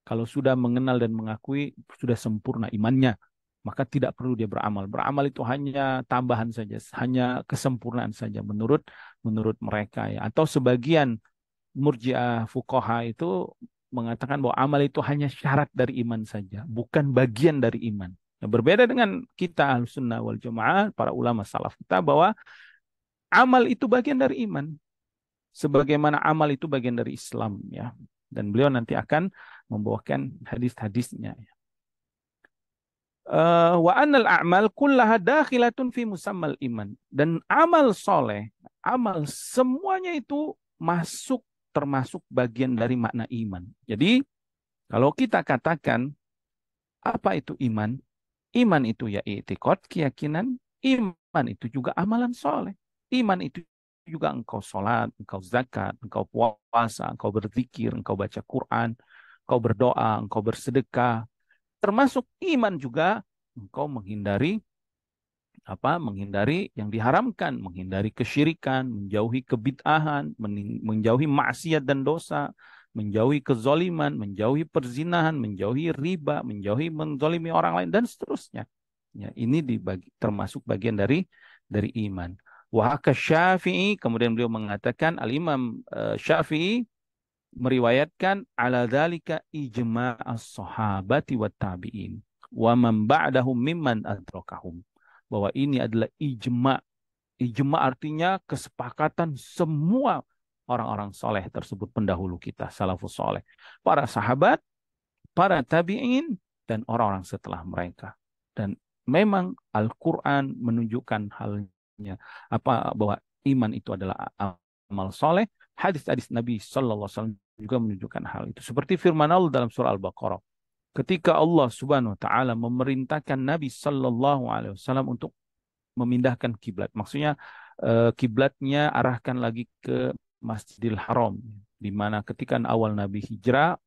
Kalau sudah mengenal dan mengakui sudah sempurna imannya, maka tidak perlu dia beramal. Beramal itu hanya tambahan saja, hanya kesempurnaan saja menurut mereka ya. Atau sebagian Murji'ah fuqaha itu mengatakan bahwa amal itu hanya syarat dari iman saja, bukan bagian dari iman. Nah, berbeda dengan kita Ahlussunnah wal Jamaah, para ulama salaf kita bahwa amal itu bagian dari iman, sebagaimana amal itu bagian dari Islam ya. Dan beliau nanti akan membawakan hadis-hadisnya. Wa anal a'mal kullaha dakhilatun fi musammal iman. Dan amal soleh, amal semuanya itu termasuk bagian dari makna iman. Jadi kalau kita katakan apa itu iman? Iman itu ya i'tiqad, keyakinan. Iman itu juga amalan soleh. Iman itu juga engkau sholat, engkau zakat, engkau puasa, engkau berzikir, engkau baca Quran, engkau berdoa, engkau bersedekah. Termasuk iman juga engkau menghindari yang diharamkan, menghindari kesyirikan, menjauhi kebid'ahan, menjauhi maksiat dan dosa, menjauhi kezoliman, menjauhi perzinahan, menjauhi riba, menjauhi menzolimi orang lain dan seterusnya. Ya, ini termasuk bagian dari iman. Wahaka Syafi'i, kemudian beliau mengatakan Al-Imam Syafi'i meriwayatkan ala dzalika ijma'as sahabati wat tabi'in wa man ba'dahum mimman adrakahum, bahwa ini adalah ijma. Ijma artinya kesepakatan semua orang-orang soleh tersebut pendahulu kita, salafus soleh, para sahabat, para tabi'in, dan orang-orang setelah mereka. Dan memang Al-Quran menunjukkan halnya bahwa iman itu adalah amal soleh. Hadis-hadis Nabi Sallallahu Alaihi Wasallam juga menunjukkan hal itu. Seperti firman Allah dalam surah Al-Baqarah. Ketika Allah Subhanahu Wa Taala memerintahkan Nabi Sallallahu Alaihi Wasallam untuk memindahkan kiblat, maksudnya kiblatnya arahkan lagi ke Masjidil Haram, di mana ketika awal Nabi hijrah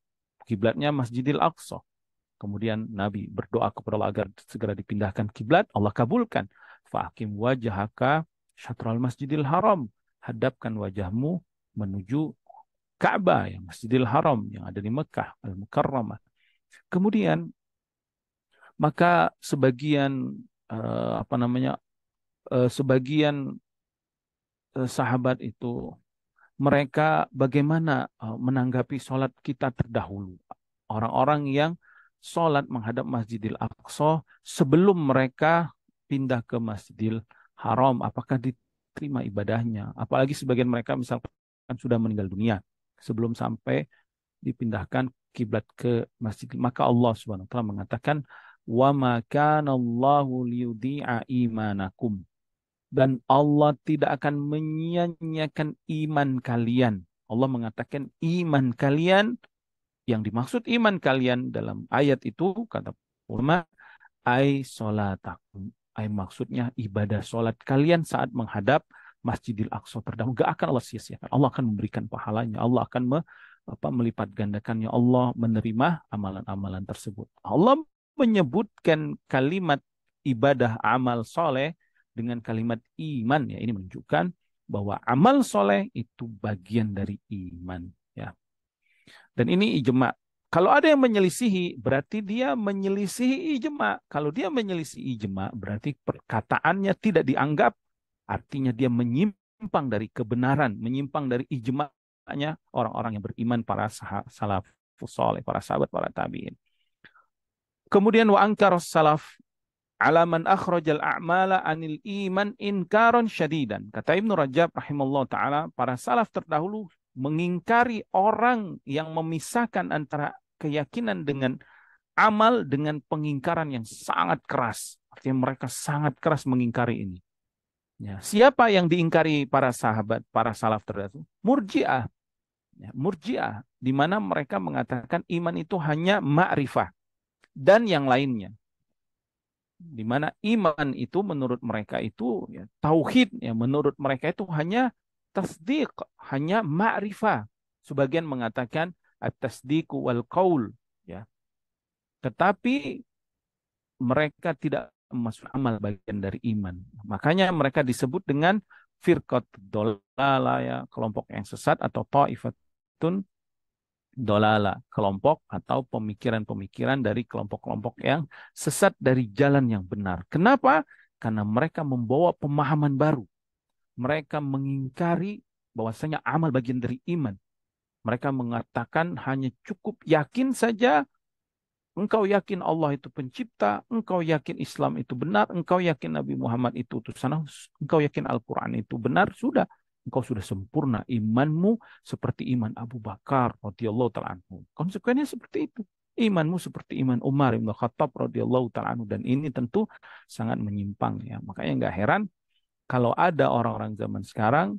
kiblatnya Masjidil Aqsa. Kemudian Nabi berdoa kepada Allah agar segera dipindahkan kiblat, Allah kabulkan. Fa'akim wajhaka syatral Masjidil Haram, hadapkan wajahmu menuju Ka'bah yang Masjidil Haram yang ada di Mekah Al-Mukarramah. Kemudian maka sebagian sebagian sahabat itu mereka bagaimana menanggapi sholat kita terdahulu. Orang-orang yang sholat menghadap Masjidil Aqsa sebelum mereka pindah ke Masjidil Haram, apakah diterima ibadahnya? Apalagi sebagian mereka misalkan sudah meninggal dunia sebelum sampai dipindahkan kiblat ke masjid. Maka Allah Subhanahu wa taala mengatakan, "Wa ma kana Allahu liyudhi'a imanakum." Dan Allah tidak akan menyia-nyiakan iman kalian. Allah mengatakan iman kalian, yang dimaksud iman kalian dalam ayat itu kata ulama ai salatakum. Ai maksudnya ibadah salat kalian saat menghadap Masjidil Aqsa terdahulu. Gak akan Allah sia-siakan. Allah akan memberikan pahalanya. Allah akan melipat gandakannya. Allah menerima amalan-amalan tersebut. Allah menyebutkan kalimat ibadah amal soleh dengan kalimat iman ya, ini menunjukkan bahwa amal soleh itu bagian dari iman ya. Dan ini ijma. Kalau ada yang menyelisihi, berarti dia menyelisihi ijma. Kalau dia menyelisihi ijma, berarti perkataannya tidak dianggap, artinya dia menyimpang dari kebenaran, menyimpang dari ijma'nya orang-orang yang beriman, para salafus saleh, para sahabat, para tabi'in. Kemudian wa angkara salaf ala man akhrajal a'mala anil iman inkaron syadidan. Kata Ibnu Rajab rahimahullah taala, para salaf terdahulu mengingkari orang yang memisahkan antara keyakinan dengan amal dengan pengingkaran yang sangat keras. Artinya mereka sangat keras mengingkari ini. Ya, siapa yang diingkari para sahabat, para salaf terdahulu? Murji'ah. Ya, Murji'ah, di mana mereka mengatakan iman itu hanya ma'rifah dan yang lainnya. Di mana iman itu menurut mereka itu ya, tauhid ya, menurut mereka itu hanya tasdiq, hanya ma'rifah. Sebagian mengatakan at-tasdiq wal qaul ya. Tetapi mereka tidak masuk amal bagian dari iman. Makanya mereka disebut dengan firqat dolalah ya, kelompok yang sesat atau ta'ifatun dolala, kelompok atau pemikiran-pemikiran dari kelompok-kelompok yang sesat dari jalan yang benar. Kenapa? Karena mereka membawa pemahaman baru. Mereka mengingkari bahwasanya amal bagian dari iman. Mereka mengatakan hanya cukup yakin saja. Engkau yakin Allah itu pencipta, engkau yakin Islam itu benar, engkau yakin Nabi Muhammad itu utusan Allah, engkau yakin Al-Quran itu benar, sudah. Engkau sudah sempurna, imanmu seperti iman Abu Bakar radhiyallahu ta'ala anhu. Konsekuensinya seperti itu. Imanmu seperti iman Umar bin Khattab radhiyallahu ta'ala anhu. Dan ini tentu sangat menyimpang ya. Makanya nggak heran kalau ada orang-orang zaman sekarang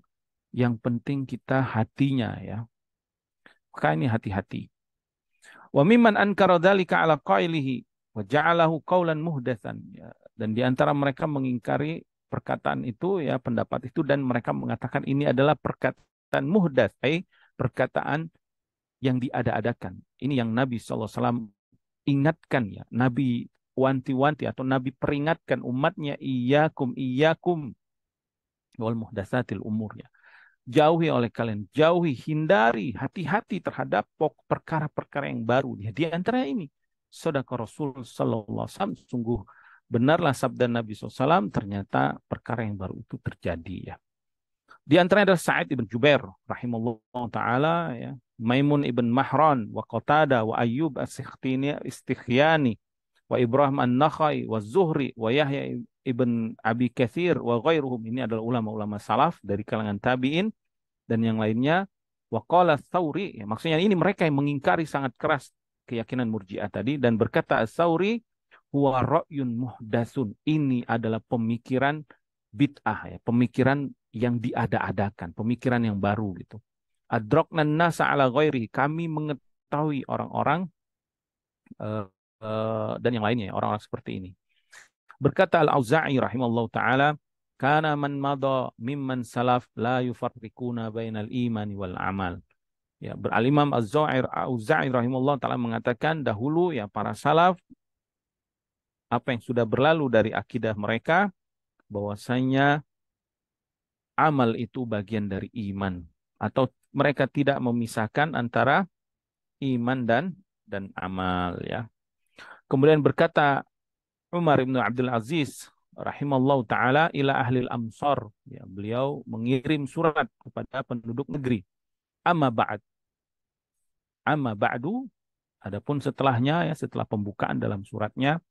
yang penting kita hatinya ya. Maka ini hati-hati. Wa mimman ankara dzalika ala qailihi wa ja'alahu qaulan muhdatsan. Ya. Dan di antara mereka mengingkari perkataan itu ya, pendapat itu, dan mereka mengatakan ini adalah perkataan muhdats, perkataan yang diada-adakan. Ini yang Nabi SAW ingatkan ya. Nabi wanti-wanti atau Nabi peringatkan umatnya, iyyakum wal muhdatsatil umur ya. Jauhi oleh kalian, jauhi, hindari, hati-hati terhadap perkara-perkara yang baru. Di antara ini, Shadaqa Rasul Sallallahu Alaihi Wasallam, sungguh benarlah sabda Nabi SAW, ternyata perkara yang baru itu terjadi ya. Di antaranya adalah Sa'id ibn Jubair, rahimahullah ta'ala, ya. Maimun ibn Mahran, wa Qatada, wa Ayyub Istikhyani, wa Ibrahim an-Nakhai, wa Zuhri, wa Yahya ibn Abi Katsir, wa ghairuhum. Ini adalah ulama-ulama salaf dari kalangan tabi'in dan yang lainnya. Wa qala Tsauri, ya, maksudnya ini mereka yang mengingkari sangat keras keyakinan Murji'ah tadi, dan berkata Tsauri, huwa ra'yun muhdatsun. Ini adalah pemikiran bid'ah ya, pemikiran yang diada-adakan, pemikiran yang baru gitu. Adraknan nasa ala ghairi, kami mengetahui orang-orang dan yang lainnya, orang-orang seperti ini. Berkata Al-Auza'i rahimahullah ta'ala, kana man madha mimman salaf la yufarriquna bainal imani wal amal. Ya, Al-Imam Auza'i rahimahullah ta'ala mengatakan dahulu ya para salaf, apa yang sudah berlalu dari akidah mereka, bahwasanya amal itu bagian dari iman, atau mereka tidak memisahkan antara iman dan amal ya. Kemudian berkata Umar bin Abdul Aziz rahimallahu taala ila ahlil amsar, ya, beliau mengirim surat kepada penduduk negeri. Amma ba'du, adapun setelahnya ya, setelah pembukaan dalam suratnya,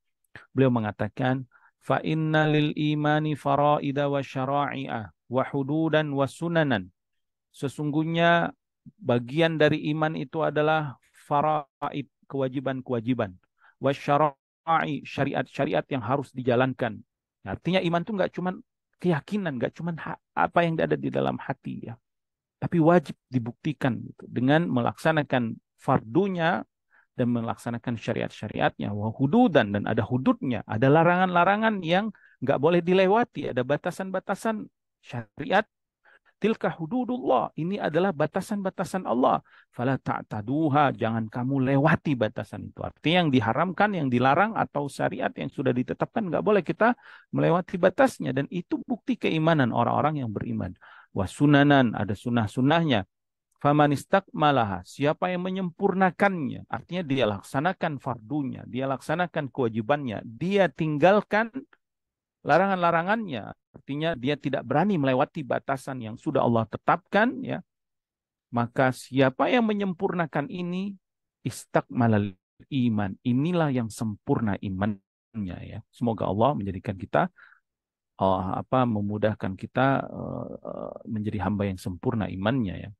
beliau mengatakan fa inna lil imani faraida wa syara'i'a wa hududan wa sunanan. Sesungguhnya bagian dari iman itu adalah faraid, kewajiban-kewajiban, wa syara'i, syariat-syariat yang harus dijalankan. Artinya iman itu nggak cuma keyakinan, nggak cuma apa yang ada di dalam hati ya, tapi wajib dibuktikan gitu, dengan melaksanakan fardunya dan melaksanakan syariat-syariatnya, wa hududan, dan ada hududnya, ada larangan-larangan yang nggak boleh dilewati, ada batasan-batasan syariat. Tilka hududullah, ini adalah batasan-batasan Allah. Fala ta'taduha, jangan kamu lewati batasan itu. Artinya yang diharamkan, yang dilarang, atau syariat yang sudah ditetapkan, nggak boleh kita melewati batasnya. Dan itu bukti keimanan orang-orang yang beriman. Wasunanan, ada sunnah-sunnahnya. Famanistakmalaha, siapa yang menyempurnakannya, artinya dia laksanakan fardunya, dia laksanakan kewajibannya, dia tinggalkan larangan-larangannya, artinya dia tidak berani melewati batasan yang sudah Allah tetapkan, ya, maka siapa yang menyempurnakan ini, istakmalal iman, inilah yang sempurna imannya, ya. Semoga Allah menjadikan kita memudahkan kita menjadi hamba yang sempurna imannya, ya.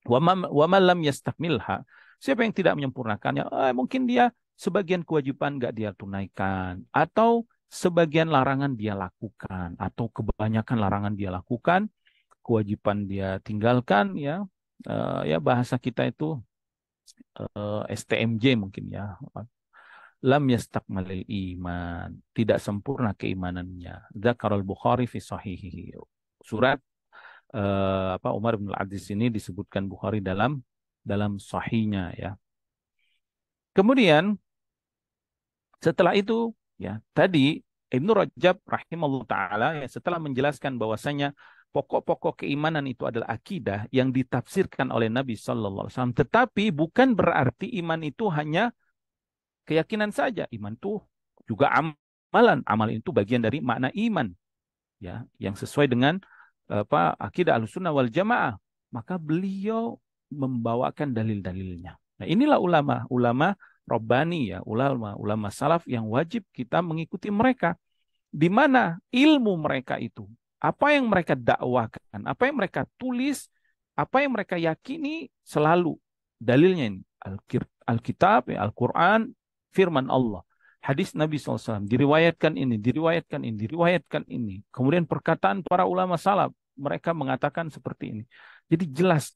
Wa man lam yastakmilha, siapa yang tidak menyempurnakannya, mungkin dia sebagian kewajiban nggak dia tunaikan, atau sebagian larangan dia lakukan, atau kebanyakan larangan dia lakukan, kewajiban dia tinggalkan, ya. Ya bahasa kita itu STMJ mungkin, ya. Lam yastakmalil iman, tidak sempurna keimanannya. Dzakarul Bukhari fi sahihihi. Surat Umar bin Al-Aziz ini disebutkan Bukhari dalam sahihnya, ya. Kemudian setelah itu, ya, tadi Ibnu Rajab rahimahullah taala, ya, setelah menjelaskan bahwasanya pokok-pokok keimanan itu adalah akidah yang ditafsirkan oleh Nabi Sallallahu Alaihi Wasallam, tetapi bukan berarti iman itu hanya keyakinan saja. Iman itu juga amalan. Amalan itu bagian dari makna iman, ya, yang sesuai dengan akidah Ahlussunnah wal Jamaah. Maka beliau membawakan dalil-dalilnya. Nah, inilah ulama Rabbani, ya, ulama salaf yang wajib kita mengikuti mereka. Di mana ilmu mereka itu, apa yang mereka dakwahkan, apa yang mereka tulis, apa yang mereka yakini, selalu dalilnya ini Alkitab, ya, Al-Quran, firman Allah. Hadis Nabi SAW, diriwayatkan ini, diriwayatkan ini, diriwayatkan ini. Kemudian perkataan para ulama salaf, mereka mengatakan seperti ini. Jadi jelas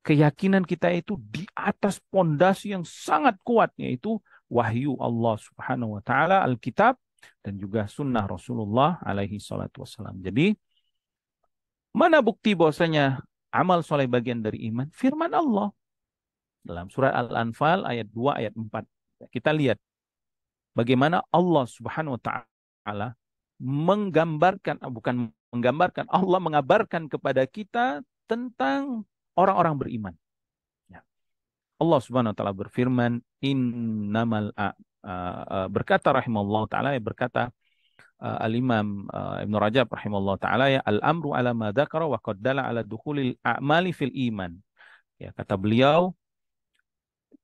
keyakinan kita itu di atas pondasi yang sangat kuat, yaitu wahyu Allah Subhanahu wa taala, Alkitab, dan juga sunnah Rasulullah alaihi salatu wassalam. Jadi mana bukti bahwasanya amal soleh bagian dari iman? Firman Allah dalam surat Al-Anfal ayat 2 ayat 4. Kita lihat bagaimana Allah Subhanahu wa taala Allah mengabarkan kepada kita tentang orang-orang beriman. Ya. Allah Subhanahu wa taala berfirman, berkata rahimahullah taala, berkata Al-Imam Ibn Rajab rahimahullah taala, ya, al-amru ala ma dzakara wa qaddala ala dukhulil a'mali fil iman. Ya, kata beliau,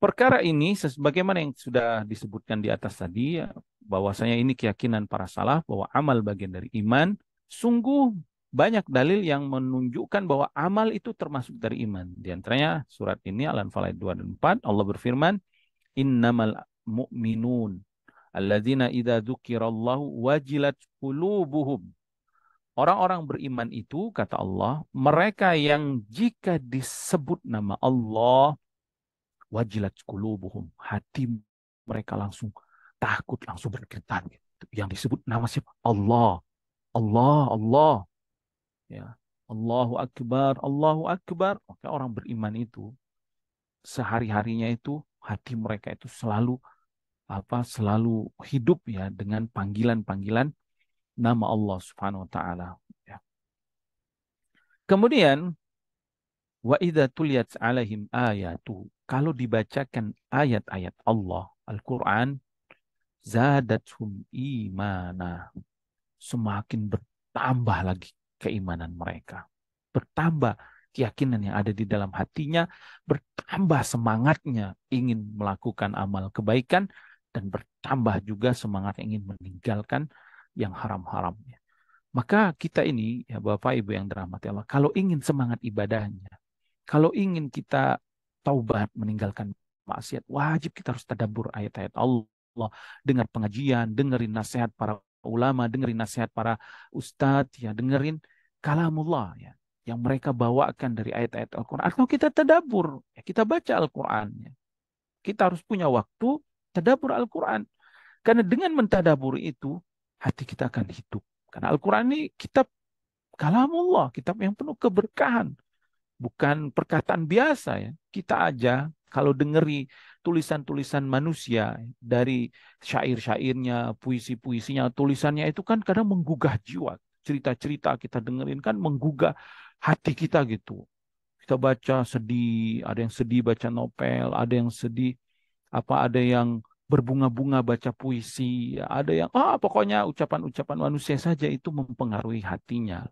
perkara ini sebagaimana yang sudah disebutkan di atas tadi, ya, bahwasanya ini keyakinan para salaf bahwa amal bagian dari iman. Sungguh banyak dalil yang menunjukkan bahwa amal itu termasuk dari iman. Di antaranya surat ini Al-Anfal ayat 2 dan 4, Allah berfirman, innamal mu'minun alladzina idza dzukirallahu wajilat qulubuhum. Orang-orang beriman itu, kata Allah, mereka yang jika disebut nama Allah, wajilat qulubuhum, hati mereka langsung takut, langsung bergetar, gitu. Yang disebut nama siapa? Allah. Allah, Allah. Ya. Allahu Akbar, Allahu Akbar. Maka orang beriman itu sehari-harinya itu hati mereka itu selalu hidup, ya, dengan panggilan-panggilan nama Allah Subhanahu wa taala, ya. Kemudian wa idza tuliyat alaihim ayatu, kalau dibacakan ayat-ayat Allah, Al-Qur'an, zadathum imana, semakin bertambah lagi keimanan mereka. Bertambah keyakinan yang ada di dalam hatinya, bertambah semangatnya ingin melakukan amal kebaikan, dan bertambah juga semangat ingin meninggalkan yang haram-haramnya. Maka kita ini, ya Bapak Ibu yang dirahmati Allah, kalau ingin semangat ibadahnya, kalau ingin kita taubat meninggalkan maksiat, wajib kita harus tadabbur ayat-ayat Allah, dengar pengajian, dengerin nasihat para ulama, dengerin nasihat para ustadz, ya, dengerin kalamullah, ya, yang mereka bawakan dari ayat-ayat Al-Quran. Atau kita tadabbur, ya, kita baca Al-Quran, ya. Kita harus punya waktu tadabbur Al-Quran. Karena dengan mentadabbur itu, hati kita akan hidup. Karena Al-Quran ini kitab kalamullah, kitab yang penuh keberkahan. Bukan perkataan biasa, ya. Kita aja kalau dengeri tulisan-tulisan manusia, dari syair-syairnya, puisi-puisinya, tulisannya itu kan kadang menggugah jiwa. Cerita-cerita kita dengerin kan menggugah hati kita gitu. Kita baca sedih, ada yang sedih baca novel, ada yang sedih ada yang berbunga-bunga baca puisi, ada yang pokoknya ucapan-ucapan manusia saja itu mempengaruhi hatinya.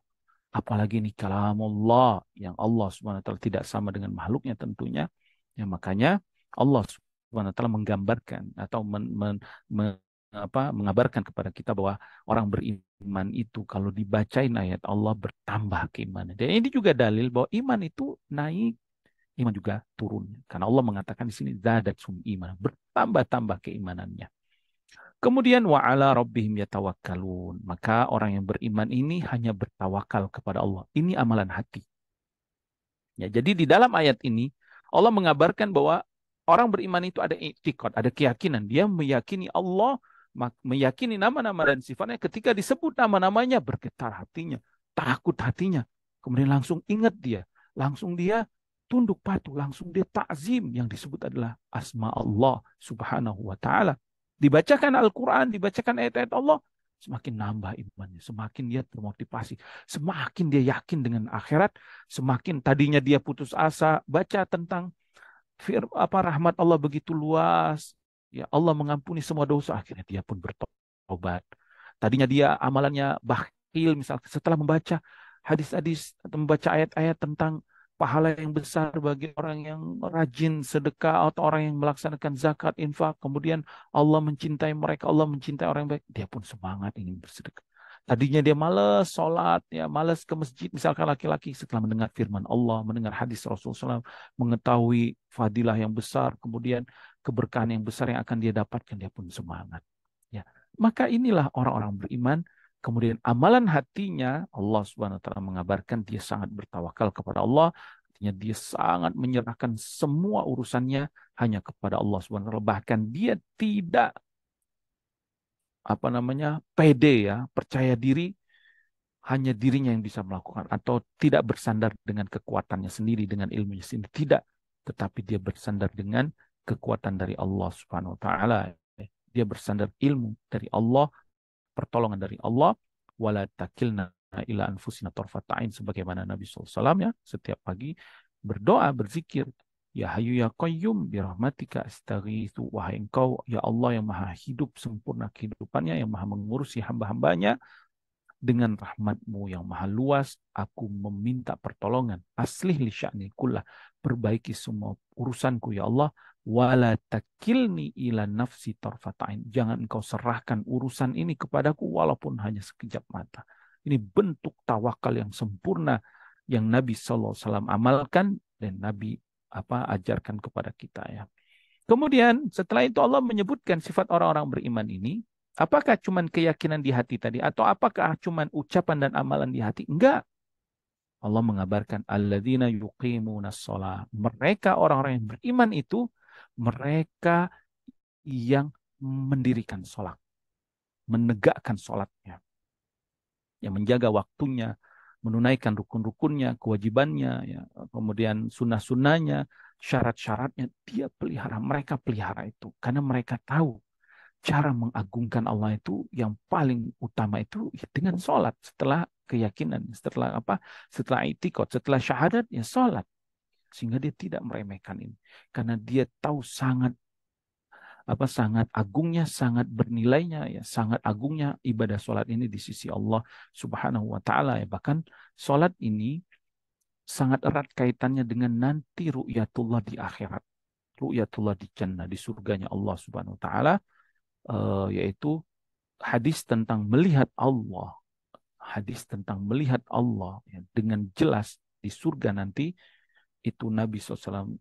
Apalagi ini kalamullah yang Allah Subhanahu wa taala tidak sama dengan makhluknya tentunya. Ya makanya Allah Subhanahu wa taala menggambarkan atau mengabarkan kepada kita bahwa orang beriman itu kalau dibacain ayat Allah bertambah keimanan. Dan ini juga dalil bahwa iman itu naik, iman juga turun. Karena Allah mengatakan di sini zadat sum iman, bertambah-tambah keimanannya. Kemudian wa ala rabbihim yatawakkalun. Maka orang yang beriman ini hanya bertawakal kepada Allah. Ini amalan hati. Ya, jadi di dalam ayat ini Allah mengabarkan bahwa orang beriman itu ada i'tiqad, ada keyakinan. Dia meyakini Allah, meyakini nama-nama dan sifatnya. Ketika disebut nama-namanya bergetar hatinya, takut hatinya. Kemudian langsung ingat dia, langsung dia tunduk patuh, langsung dia takzim. Yang disebut adalah asma Allah Subhanahu wa taala. Dibacakan Al-Qur'an, dibacakan ayat-ayat Allah, semakin nambah imannya, semakin dia termotivasi, semakin dia yakin dengan akhirat, semakin tadinya dia putus asa, baca tentang rahmat Allah begitu luas, ya Allah mengampuni semua dosa, akhirnya dia pun bertobat. Tadinya dia amalannya bakhil, misalnya setelah membaca hadis-hadis atau membaca ayat-ayat tentang pahala yang besar bagi orang yang rajin sedekah atau orang yang melaksanakan zakat, infak, kemudian Allah mencintai mereka, Allah mencintai orang yang baik, dia pun semangat ingin bersedekah. Tadinya dia malas sholat, ya malas ke masjid, misalkan laki-laki setelah mendengar firman Allah, mendengar hadis Rasulullah SAW, mengetahui fadilah yang besar, kemudian keberkahan yang besar yang akan dia dapatkan, dia pun semangat. Ya, maka inilah orang-orang beriman. Kemudian amalan hatinya, Allah Subhanahu wa taala mengabarkan dia sangat bertawakal kepada Allah. Artinya dia sangat menyerahkan semua urusannya hanya kepada Allah Subhanahu wa taala. Bahkan dia tidak pede, ya, percaya diri hanya dirinya yang bisa melakukan atau tidak bersandar dengan kekuatannya sendiri, dengan ilmunya sendiri, tidak, tetapi dia bersandar dengan kekuatan dari Allah Subhanahu wa taala. Dia bersandar ilmu dari Allah, pertolongan dari Allah. Wala takilna ila anfusina tarfata'in, sebagaimana Nabi SAW ya setiap pagi berdoa, berzikir, ya Hayyu ya Qayyum birahmatika astaghitsu, wahai engkau ya Allah yang maha hidup sempurna kehidupannya, yang maha mengurusi hamba-hambanya, dengan rahmatmu yang maha luas, aku meminta pertolongan. Aslih li sya'ni kullah, perbaiki semua urusanku ya Allah. Wala takilni ila nafsi tarfata'in, jangan engkau serahkan urusan ini kepadaku walaupun hanya sekejap mata. Ini bentuk tawakal yang sempurna yang Nabi SAW amalkan dan Nabi ajarkan kepada kita, ya. Kemudian setelah itu Allah menyebutkan sifat orang-orang beriman ini. Apakah cuman keyakinan di hati tadi atau apakah cuman ucapan dan amalan di hati? Enggak. Allah mengabarkan alladzina yuqimunas shalah. Mereka orang-orang yang beriman itu mereka yang mendirikan sholat, menegakkan sholatnya, yang menjaga waktunya, menunaikan rukun-rukunnya, kewajibannya, ya, kemudian sunnah-sunnahnya, syarat-syaratnya, dia pelihara, mereka pelihara itu karena mereka tahu cara mengagungkan Allah itu yang paling utama itu ya dengan sholat. Setelah keyakinan, setelah setelah itikad, setelah syahadat, ya sholat. Sehingga dia tidak meremehkan ini, karena dia tahu sangat sangat agungnya, sangat bernilainya, ya sangat agungnya ibadah sholat ini di sisi Allah Subhanahu wa taala, ya. Bahkan sholat ini sangat erat kaitannya dengan nanti ru'yatullah di akhirat, ru'yatullah di jannah, di surganya Allah Subhanahu wa taala, yaitu hadis tentang melihat Allah, hadis tentang melihat Allah, ya, dengan jelas di surga nanti, itu Nabi SAW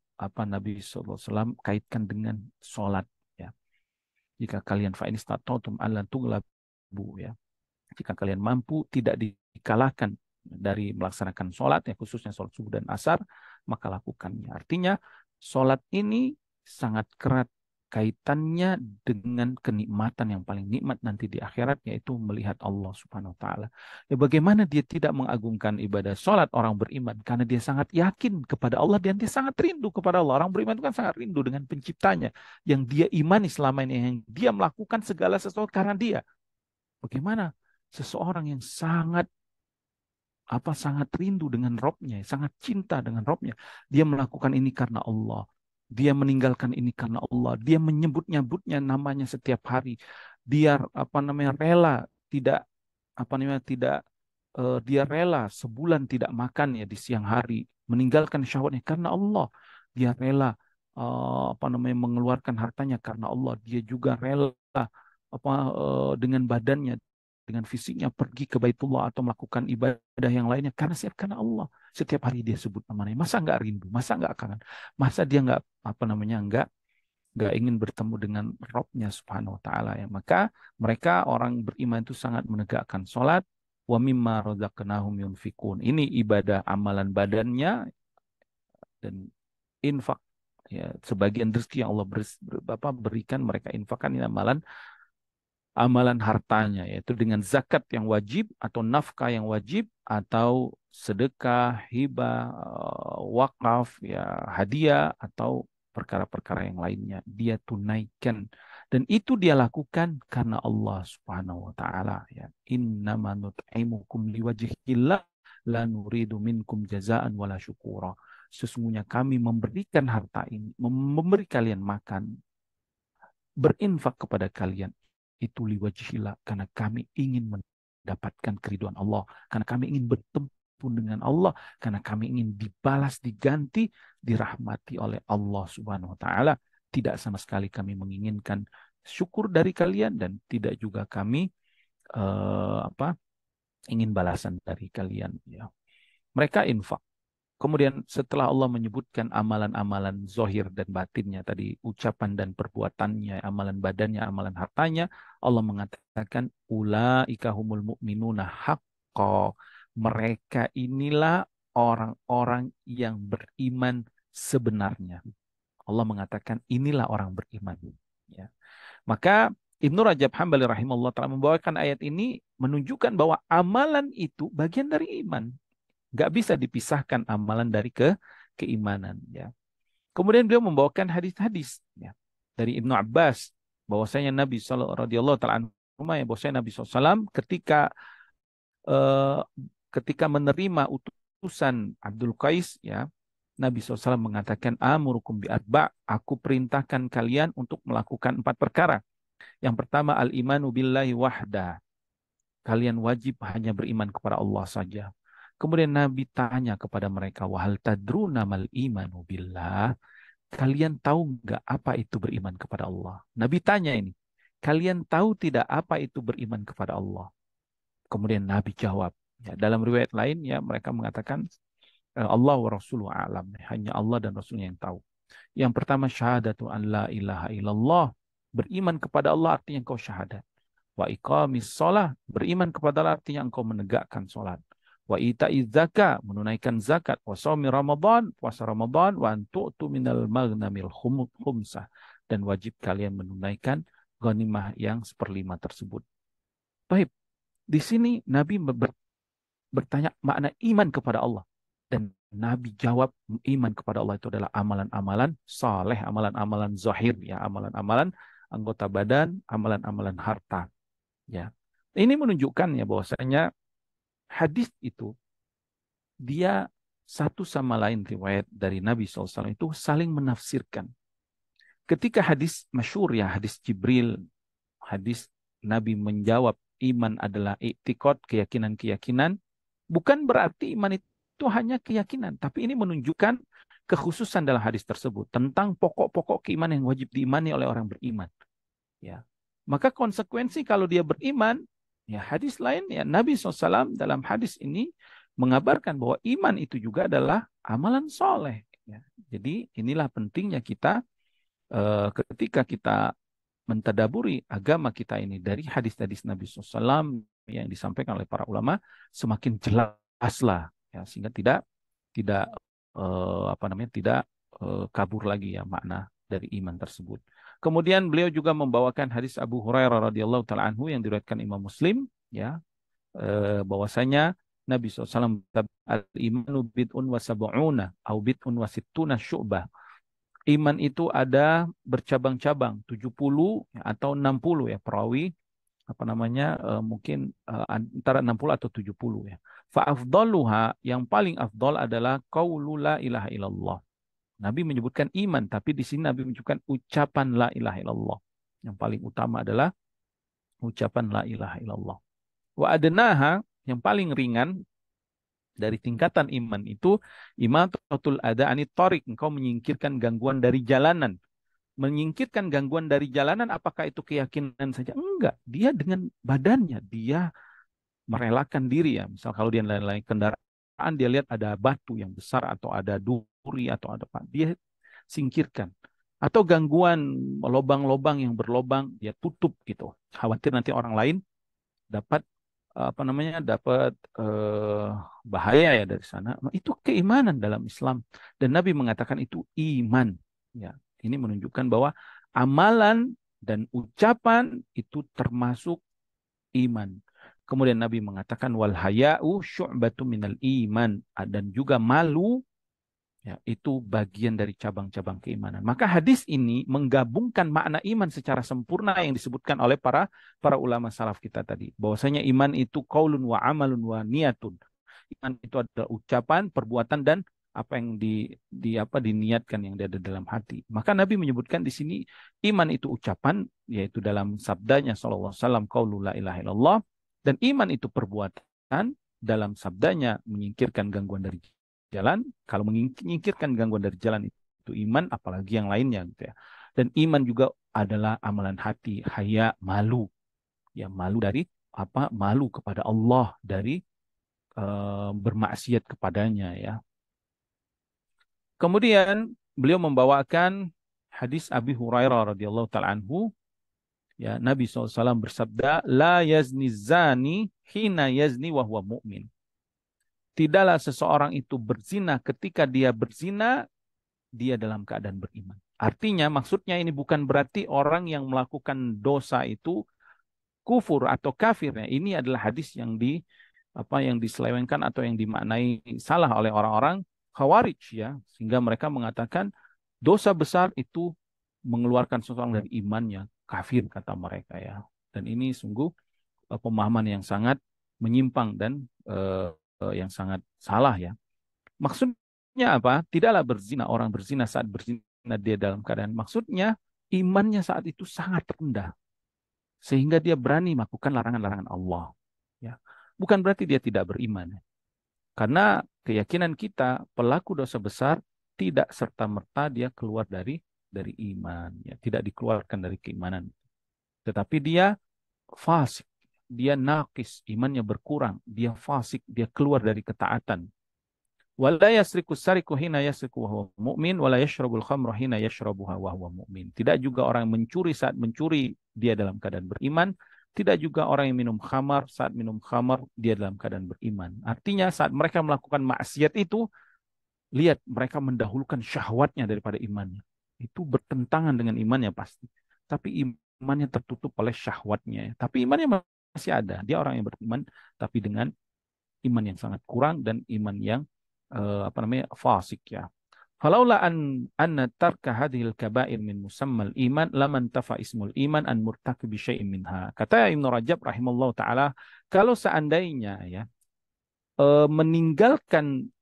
kaitkan dengan sholat, ya. Jika kalian fa'inistata'tum an tughlabu, ya, jika kalian mampu tidak dikalahkan dari melaksanakan sholat, ya, khususnya sholat subuh dan asar, maka lakukannya. Artinya sholat ini sangat erat kaitannya dengan kenikmatan yang paling nikmat nanti di akhirat, yaitu melihat Allah Subhanahu wa taala. Ya, bagaimana dia tidak mengagungkan ibadah sholat orang beriman? Karena dia sangat yakin kepada Allah dan dia sangat rindu kepada Allah. Orang beriman itu kan sangat rindu dengan penciptanya yang dia imani selama ini, yang dia melakukan segala sesuatu karena dia. Bagaimana seseorang yang sangat sangat rindu dengan Robnya, sangat cinta dengan Robnya. Dia melakukan ini karena Allah. Dia meninggalkan ini karena Allah. Dia menyebut-nyebutnya namanya setiap hari. Dia rela tidak tidak dia rela sebulan tidak makan ya di siang hari, meninggalkan syahwatnya karena Allah. Dia rela mengeluarkan hartanya karena Allah. Dia juga rela dengan badannya, dengan fisiknya pergi ke Baitullah atau melakukan ibadah yang lainnya karena siap karena Allah. Setiap hari dia sebut namanya. Masa nggak rindu? Masa nggak kangen? Masa dia nggak nggak ingin bertemu dengan Robnya Subhanahu Wa Taala ya? Maka mereka orang beriman itu sangat menegakkan sholat. Wa mimma razaqnahum yunfikun. Ini ibadah amalan badannya dan infak ya, sebagian rezeki yang Allah berikan mereka infakkan ini amalan hartanya, yaitu dengan zakat yang wajib atau nafkah yang wajib atau sedekah, hibah, wakaf, ya hadiah atau perkara-perkara yang lainnya dia tunaikan dan itu dia lakukan karena Allah Subhanahu wa taala ya. Innama nut'imukum liwajhillah la nuridu minkum jazaan wala syukura. Sesungguhnya kami memberikan harta ini, memberi kalian makan, berinfak kepada kalian itu liwajhillah karena kami ingin mendapatkan keriduan Allah, karena kami ingin bertemu dengan Allah, karena kami ingin dibalas, diganti, dirahmati oleh Allah Subhanahu wa taala. Tidak sama sekali kami menginginkan syukur dari kalian dan tidak juga kami ingin balasan dari kalian ya. Mereka infak. Kemudian setelah Allah menyebutkan amalan-amalan zohir dan batinnya tadi, ucapan dan perbuatannya, amalan badannya, amalan hartanya, Allah mengatakan, ulaika humul mu'minuna haqqo. Mereka inilah orang-orang yang beriman sebenarnya. Allah mengatakan, inilah orang beriman. Ya. Maka Ibnu Rajab Hambali rahimahullah telah membawakan ayat ini menunjukkan bahwa amalan itu bagian dari iman. Nggak bisa dipisahkan amalan dari keimanan ya. Kemudian beliau membawakan hadis-hadis ya, dari Ibnu Abbas bahwasanya Nabi sallallahu radhiyallahu taala anhu ya, bahwasanya Nabi SAW eh, ketika menerima utusan Abdul Qais ya, Nabi SAW mengatakan amurukum bi arba, aku perintahkan kalian untuk melakukan 4 perkara. Yang pertama al-imanu billahi wahda. Kalian wajib hanya beriman kepada Allah saja. Kemudian Nabi tanya kepada mereka, wahal tadruna mal imanu billah. Kalian tahu nggak apa itu beriman kepada Allah? Nabi tanya ini, kalian tahu tidak apa itu beriman kepada Allah? Kemudian Nabi jawab. Ya, dalam riwayat lain ya mereka mengatakan Allah wa Rasuluhu a'lam. Hanya Allah dan Rasulnya yang tahu. Yang pertama syahadatu an la ilaha illallah. Beriman kepada Allah artinya engkau syahadat. Wa iqamis shalah, beriman kepada Allah artinya engkau menegakkan salat. Wa ita'iz zakat, menunaikan zakat. Wa shaumi Ramadan, puasa Ramadan. Wa antu'tu minal maghnamil khumsah, dan wajib kalian menunaikan ghanimah yang 1/5 tersebut. Baik, di sini Nabi bertanya makna iman kepada Allah. Dan Nabi jawab iman kepada Allah itu adalah amalan-amalan saleh, amalan-amalan zahir, ya, amalan-amalan anggota badan, amalan-amalan harta. Ya, ini menunjukkan ya bahwasanya hadis itu dia satu sama lain riwayat dari Nabi SAW itu saling menafsirkan. Ketika hadis masyhur ya, hadis Jibril, hadis Nabi menjawab iman adalah i'tiqad, keyakinan-keyakinan, bukan berarti iman itu hanya keyakinan, tapi ini menunjukkan kekhususan dalam hadis tersebut tentang pokok-pokok keimanan yang wajib diimani oleh orang beriman. Ya. Maka konsekuensi kalau dia beriman, ya hadis lain ya Nabi SAW dalam hadis ini mengabarkan bahwa iman itu juga adalah amalan soleh. Ya. Jadi inilah pentingnya kita ketika kita mentadaburi agama kita ini dari hadis-hadis Nabi SAW yang disampaikan oleh para ulama, semakin jelaslah ya, sehingga tidak tidak kabur lagi ya makna dari iman tersebut. Kemudian beliau juga membawakan hadis Abu Hurairah radhiyallahu taala anhu yang diriwayatkan Imam Muslim ya, bahwasanya Nabi SAW al-imanu bid'un wa sab'una au bid'un wa sittuna syu'bah. Iman itu ada bercabang-cabang 70 atau 60 ya perawi apa namanya mungkin antara 60 atau 70 ya. Fa'afdaluha, yang paling afdal adalah qaulu la ilaha illallah. Nabi menyebutkan iman, tapi di sini Nabi menyebutkan ucapan la ilaha illallah. Yang paling utama adalah ucapan la ilaha illallah. Wa adnaha, yang paling ringan dari tingkatan iman itu imatatul ada anit thoriq, engkau menyingkirkan gangguan dari jalanan. Menyingkirkan gangguan dari jalanan, apakah itu keyakinan saja? Enggak, dia dengan badannya, dia merelakan diri ya. Misal kalau dia lain-lain kendaraan, dia lihat ada batu yang besar atau ada duri atau ada apa, dia singkirkan. Atau gangguan lobang-lobang yang berlobang, dia tutup gitu. Khawatir nanti orang lain dapat apa namanya dapat bahaya ya dari sana. Nah, itu keimanan dalam Islam dan Nabi mengatakan itu iman. Ya, ini menunjukkan bahwa amalan dan ucapan itu termasuk iman. Kemudian Nabi mengatakan wal haya'u syu'batu minal iman, dan juga malu ya, itu bagian dari cabang-cabang keimanan. Maka hadis ini menggabungkan makna iman secara sempurna yang disebutkan oleh para ulama salaf kita tadi. Bahwasanya iman itu qaulun wa amalun wa niyatun. Iman itu adalah ucapan, perbuatan dan apa yang diniatkan yang ada dalam hati. Maka Nabi menyebutkan di sini iman itu ucapan, yaitu dalam sabdanya sallallahu alaihi wasallam qaulu la ilaha illallah, dan iman itu perbuatan dalam sabdanya menyingkirkan gangguan dari jalan. Kalau menyingkirkan gangguan dari jalan itu iman, apalagi yang lainnya gitu ya. Dan iman juga adalah amalan hati, haya, malu. Ya, malu dari apa? Malu kepada Allah dari bermaksiat kepadanya ya. Kemudian beliau membawakan hadis Abi Hurairah radhiyallahu taala anhu, ya, Nabi SAW bersabda, la yazni zani hina yazni wa huwa mu'min. Tidaklah seseorang itu berzina ketika dia berzina, dia dalam keadaan beriman. Artinya maksudnya ini bukan berarti orang yang melakukan dosa itu kufur atau kafir. Ya. Ini adalah hadis yang yang diselewengkan atau yang dimaknai salah oleh orang-orang Khawarij ya, sehingga mereka mengatakan dosa besar itu mengeluarkan seseorang dari imannya, kafir kata mereka ya. Dan ini sungguh pemahaman yang sangat menyimpang dan yang sangat salah ya. Maksudnya apa? Tidaklah berzina, orang berzina saat berzina dia dalam keadaan. Maksudnya imannya saat itu sangat rendah. Sehingga dia berani melakukan larangan-larangan Allah. Ya. Bukan berarti dia tidak beriman. Karena keyakinan kita pelaku dosa besar tidak serta-merta dia keluar dari iman. Ya. Tidak dikeluarkan dari keimanan. Tetapi dia fasik. Dia nakis, imannya berkurang. Dia fasik, dia keluar dari ketaatan. Wala yasriku sariku hina yasriku wa huwa mu'min, wala yashrabul khamra hina yashrabuha wa huwa mu'min. Tidak juga orang mencuri saat mencuri dia dalam keadaan beriman, tidak juga orang yang minum khamar saat minum khamar dia dalam keadaan beriman. Artinya saat mereka melakukan maksiat itu, lihat mereka mendahulukan syahwatnya daripada imannya. Itu bertentangan dengan imannya pasti. Tapi imannya tertutup oleh syahwatnya. Tapi imannya masih ada. Dia orang yang beriman tapi dengan iman yang sangat kurang dan iman yang fasik ya. Falaula anna tarka hadhil kaba'ir min musammal iman laman tafa ismul iman an murtakibi syai'in minha. Kata Ibnu Rajab rahimallahu taala, kalau seandainya ya meninggalkan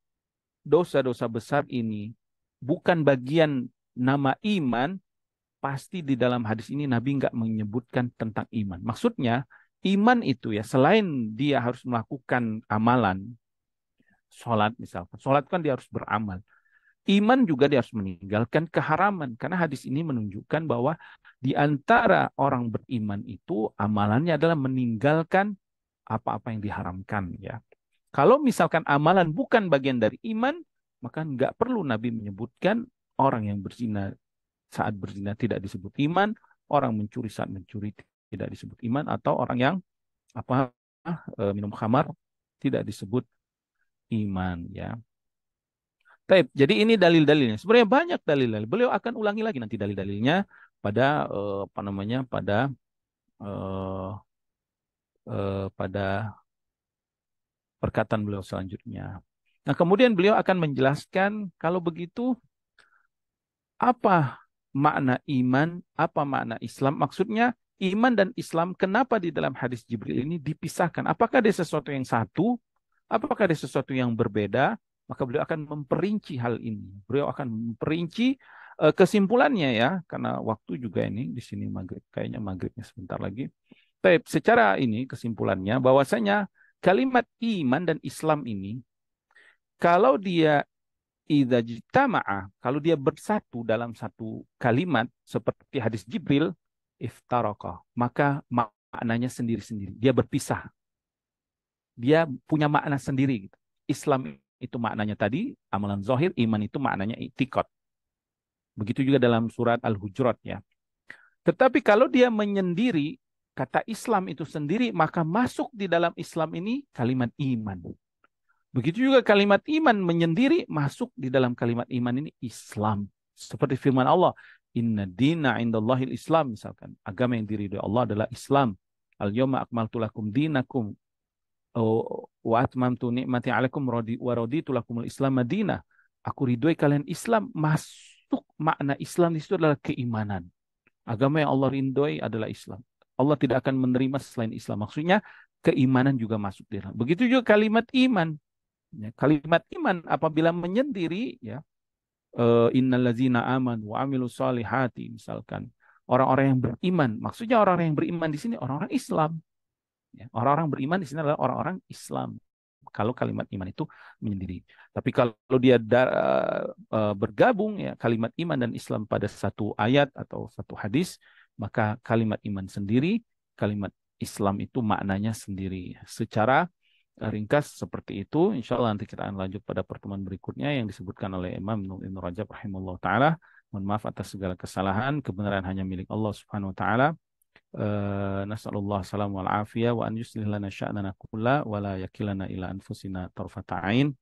dosa-dosa besar ini bukan bagian nama iman, pasti di dalam hadis ini Nabi nggak menyebutkan tentang iman. Maksudnya iman itu ya selain dia harus melakukan amalan, sholat misalkan. Sholat kan dia harus beramal. Iman juga dia harus meninggalkan keharaman. Karena hadis ini menunjukkan bahwa di antara orang beriman itu amalannya adalah meninggalkan apa-apa yang diharamkan. Ya. Kalau misalkan amalan bukan bagian dari iman, maka nggak perlu Nabi menyebutkan orang yang berzina saat berzina tidak disebut iman, orang mencuri saat mencuri tidak disebut iman, atau orang yang minum khamar tidak disebut iman ya. Taib. Jadi ini dalil-dalilnya. Sebenarnya banyak dalil-dalil. Beliau akan ulangi lagi nanti dalil-dalilnya pada eh, pada perkataan beliau selanjutnya. Nah, kemudian beliau akan menjelaskan kalau begitu apa makna iman, apa makna Islam. Maksudnya iman dan Islam, kenapa di dalam hadis Jibril ini dipisahkan? Apakah ada sesuatu yang satu? Apakah ada sesuatu yang berbeda? Maka beliau akan memperinci hal ini. Beliau akan memperinci kesimpulannya ya, karena waktu juga ini di sini maghrib, kayaknya maghribnya sebentar lagi. Tapi secara ini kesimpulannya bahwasanya kalimat iman dan Islam ini kalau dia idza jitama'a, kalau dia bersatu dalam satu kalimat seperti hadis Jibril, iftaraqa, maka maknanya sendiri-sendiri. Dia berpisah. Dia punya makna sendiri gitu. Islam itu maknanya tadi amalan zahir, iman itu maknanya i'tiqad. Begitu juga dalam surat Al-Hujurat ya. Tetapi kalau dia menyendiri kata Islam itu sendiri, maka masuk di dalam Islam ini kalimat iman. Begitu juga kalimat iman menyendiri masuk di dalam kalimat iman ini Islam. Seperti firman Allah, Inna dina indallahil Islam misalkan. Agama yang diridhoi Allah adalah Islam. Al-yawma akmaltu lakum dinakum wa atmamtu ni'mati 'alaikum wa raditu lakumul Islam madinah. Aku ridhoi kalian Islam, masuk makna Islam di situ adalah keimanan. Agama yang Allah ridhoi adalah Islam. Allah tidak akan menerima selain Islam. Maksudnya keimanan juga masuk di dalam. Begitu juga kalimat iman. Ya, kalimat iman apabila menyendiri ya innallazina aman wa amilus solihati misalkan orang-orang yang beriman, maksudnya orang-orang yang beriman di sini orang-orang Islam. Ya, orang-orang beriman di sini adalah orang-orang Islam. Kalau kalimat iman itu menyendiri. Tapi kalau dia bergabung ya kalimat iman dan Islam pada satu ayat atau satu hadis, maka kalimat iman sendiri, kalimat Islam itu maknanya sendiri. Secara ringkas seperti itu. Insya Allah nanti kita akan lanjut pada pertemuan berikutnya yang disebutkan oleh Imam Ibnu Rajab rahimahullah taala. Mohon maaf atas segala kesalahan. Kebenaran hanya milik Allah Subhanahu wa taala. Nasallallahu salam wal afiyah wa an yuslih lana sya'nana kulla wa la yakilana ila anfusina tarfata ain.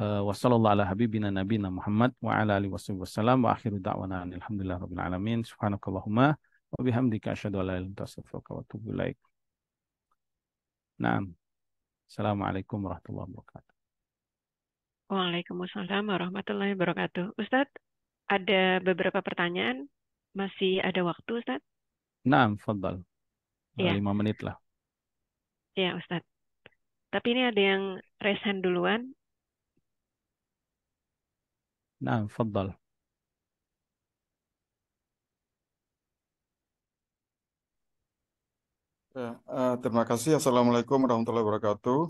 Wa sallallahu ala habibina nabina Muhammad wa ala alihi wasallam wa akhiru da'wana alhamdulillah rabbil alamin. Subhanakallahumma wa bihamdika asyhadu an la ilaha illa anta astaghfiruka wa atubu ilaik. Naam. Assalamualaikum warahmatullahi wabarakatuh. Waalaikumsalam warahmatullahi wabarakatuh. Ustadz, ada beberapa pertanyaan. Masih ada waktu, Ustadz? Naam, fadal. Ya, 5 menit lah. ya Ustadz. Tapi ini ada yang raise hand duluan. Naam, fadal. Ya, terima kasih. Assalamualaikum warahmatullahi wabarakatuh.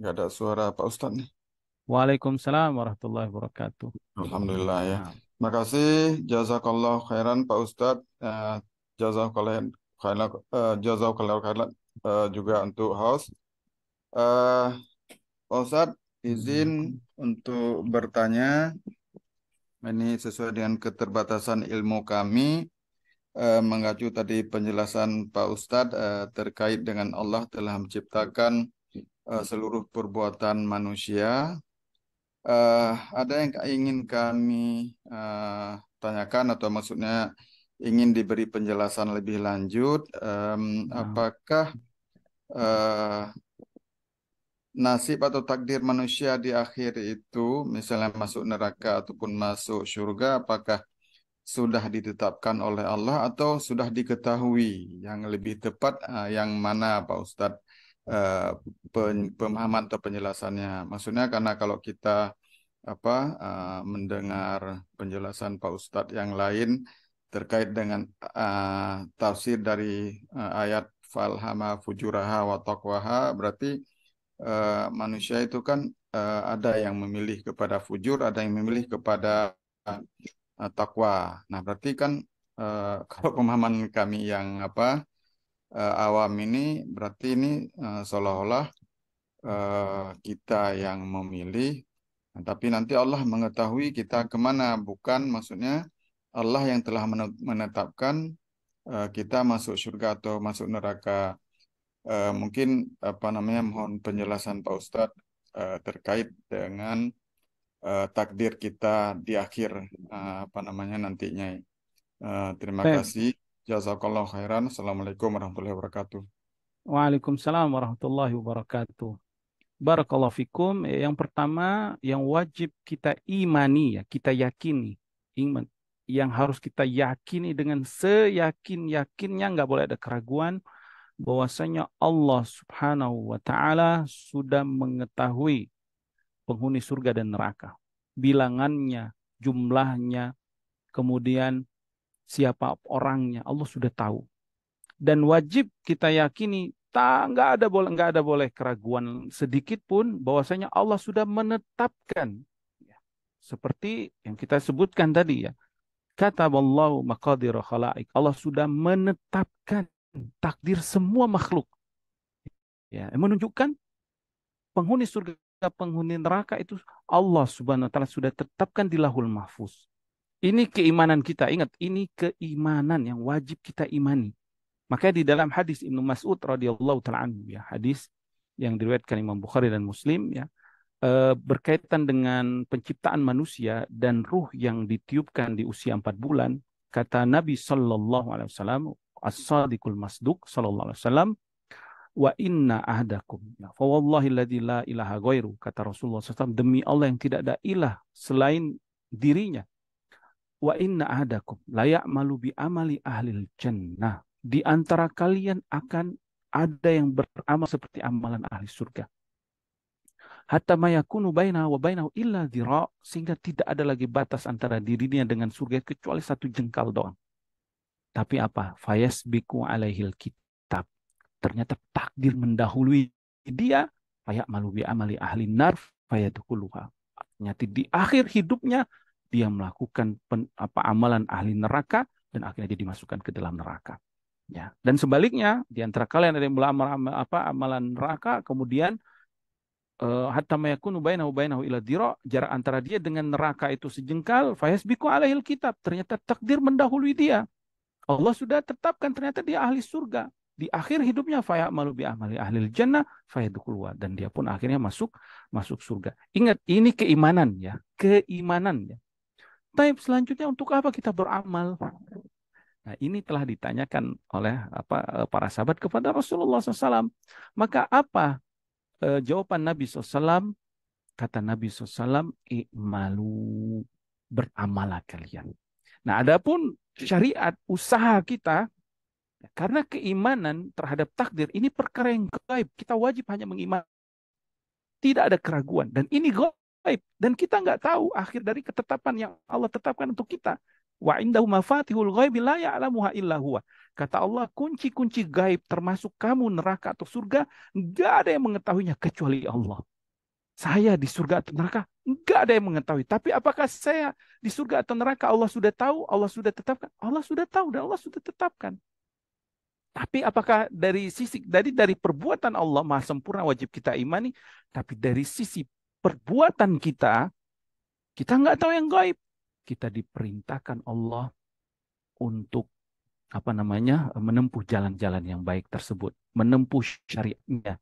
Nggak ada suara Pak Ustadz nih. Waalaikumsalam warahmatullahi wabarakatuh. Alhamdulillah ya. Naam. Terima kasih. Jazakallah khairan Pak Ustadz. Jazakallah khairan, jazakallah khairan juga untuk host. Eh, Pak Ustadz, izin untuk bertanya. Ini sesuai dengan keterbatasan ilmu kami. Mengacu tadi penjelasan Pak Ustadz terkait dengan Allah telah menciptakan seluruh perbuatan manusia. Ada yang ingin kami tanyakan atau maksudnya ingin diberi penjelasan lebih lanjut. Apakah nasib atau takdir manusia di akhir itu, misalnya masuk neraka ataupun masuk surga, apakah sudah ditetapkan oleh Allah atau sudah diketahui? Yang lebih tepat yang mana Pak Ustadz? Pemahaman atau penjelasannya. Maksudnya karena kalau kita mendengar penjelasan Pak Ustadz yang lain terkait dengan tafsir dari ayat falhama fujuraha wa taqwaha, berarti manusia itu kan ada yang memilih kepada fujur, ada yang memilih kepada takwa. Nah, berarti kan kalau pemahaman kami yang awam ini berarti ini seolah-olah kita yang memilih, tapi nanti Allah mengetahui kita kemana, bukan maksudnya Allah yang telah menetapkan kita masuk surga atau masuk neraka. Mungkin mohon penjelasan Pak Ustadz terkait dengan takdir kita di akhir nantinya. Terima Baik. kasih. Jazakallah khairan. Assalamualaikum warahmatullahi wabarakatuh. Waalaikumsalam warahmatullahi wabarakatuh. Barakallahu fikum. Yang pertama, yang wajib kita imani ya, kita yakini Iman yang harus kita yakini dengan seyakin-yakinnya, nggak boleh ada keraguan bahwasanya Allah Subhanahu wa taala sudah mengetahui penghuni surga dan neraka. Bilangannya, jumlahnya, kemudian siapa orangnya, Allah sudah tahu. Dan wajib kita yakini nggak ada boleh keraguan sedikit pun bahwasanya Allah sudah menetapkan, ya, seperti yang kita sebutkan tadi ya. Kataballahu maqadir khalaik. Allah sudah menetapkan takdir semua makhluk. Ya, menunjukkan penghuni surga, penghuni neraka itu Allah Subhanahu wa taala sudah tetapkan di Lahul Mahfuz. Ini keimanan kita. Ingat, ini keimanan yang wajib kita imani. Makanya di dalam hadis Ibnu Mas'ud radhiyallahu taala anhu, ya, hadis yang diriwayatkan Imam Bukhari dan Muslim, ya, berkaitan dengan penciptaan manusia dan ruh yang ditiupkan di usia 4 bulan, kata Nabi sallallahu alaihi wasallam, as-sadiqul masduq sallallahu alaihi wasallam, wa inna ahdakum, ya, fa wallahi alladzi la ilaha ghairu, kata Rasulullah SAW, demi Allah yang tidak ada ilah selain dirinya, wa inna ahdakum la ya'malu bi amali ahlil jannah, di antara kalian akan ada yang beramal seperti amalan ahli surga. Hatta mayakunu bainahu wa bainahu illa dhira', sehingga tidak ada lagi batas antara dirinya dengan surga kecuali 1 jengkal doang. Tapi apa? Fayasbiqu alaihil kitab. Ternyata takdir mendahului dia, fayamalu bi amali ahli nar fayadkhuluha. Ternyata di akhir hidupnya dia melakukan amalan ahli neraka dan akhirnya dia dimasukkan ke dalam neraka. Ya. Dan sebaliknya, di antara kalian ada yang beramal amalan neraka, kemudian hatta mayakunu bainahu ila dhira', jarak antara dia dengan neraka itu sejengkal, fayasbiqu alaihil kitab. Ternyata takdir mendahului dia. Allah sudah tetapkan ternyata dia ahli surga. Di akhir hidupnya fayamalu bi amali ahlil jannah fayadkhuluha, dan dia pun akhirnya masuk surga. Ingat, ini keimanan ya, keimanan ya. Tapi selanjutnya untuk apa kita beramal? Nah, ini telah ditanyakan oleh para sahabat kepada Rasulullah SAW. Maka apa jawaban Nabi SAW? Kata Nabi SAW, i'malu, beramalah kalian. Nah, adapun syariat, usaha kita, karena keimanan terhadap takdir, ini perkara yang gaib. Kita wajib hanya mengimani. Tidak ada keraguan. Dan ini gaib. Dan kita nggak tahu akhir dari ketetapan yang Allah tetapkan untuk kita. Wa indahu mafatihul ghaibi la ya'lamuha illa huwa. Kata Allah, kunci-kunci gaib termasuk kamu neraka atau surga, nggak ada yang mengetahuinya kecuali Allah. Saya di surga atau neraka, nggak ada yang mengetahui. Tapi apakah saya di surga atau neraka Allah sudah tahu, Allah sudah tetapkan? Allah sudah tahu dan Allah sudah tetapkan. Tapi apakah dari perbuatan Allah Maha sempurna wajib kita imani, tapi dari sisi perbuatan kita nggak tahu yang gaib. Kita diperintahkan Allah untuk menempuh jalan-jalan yang baik tersebut, menempuh syariatnya.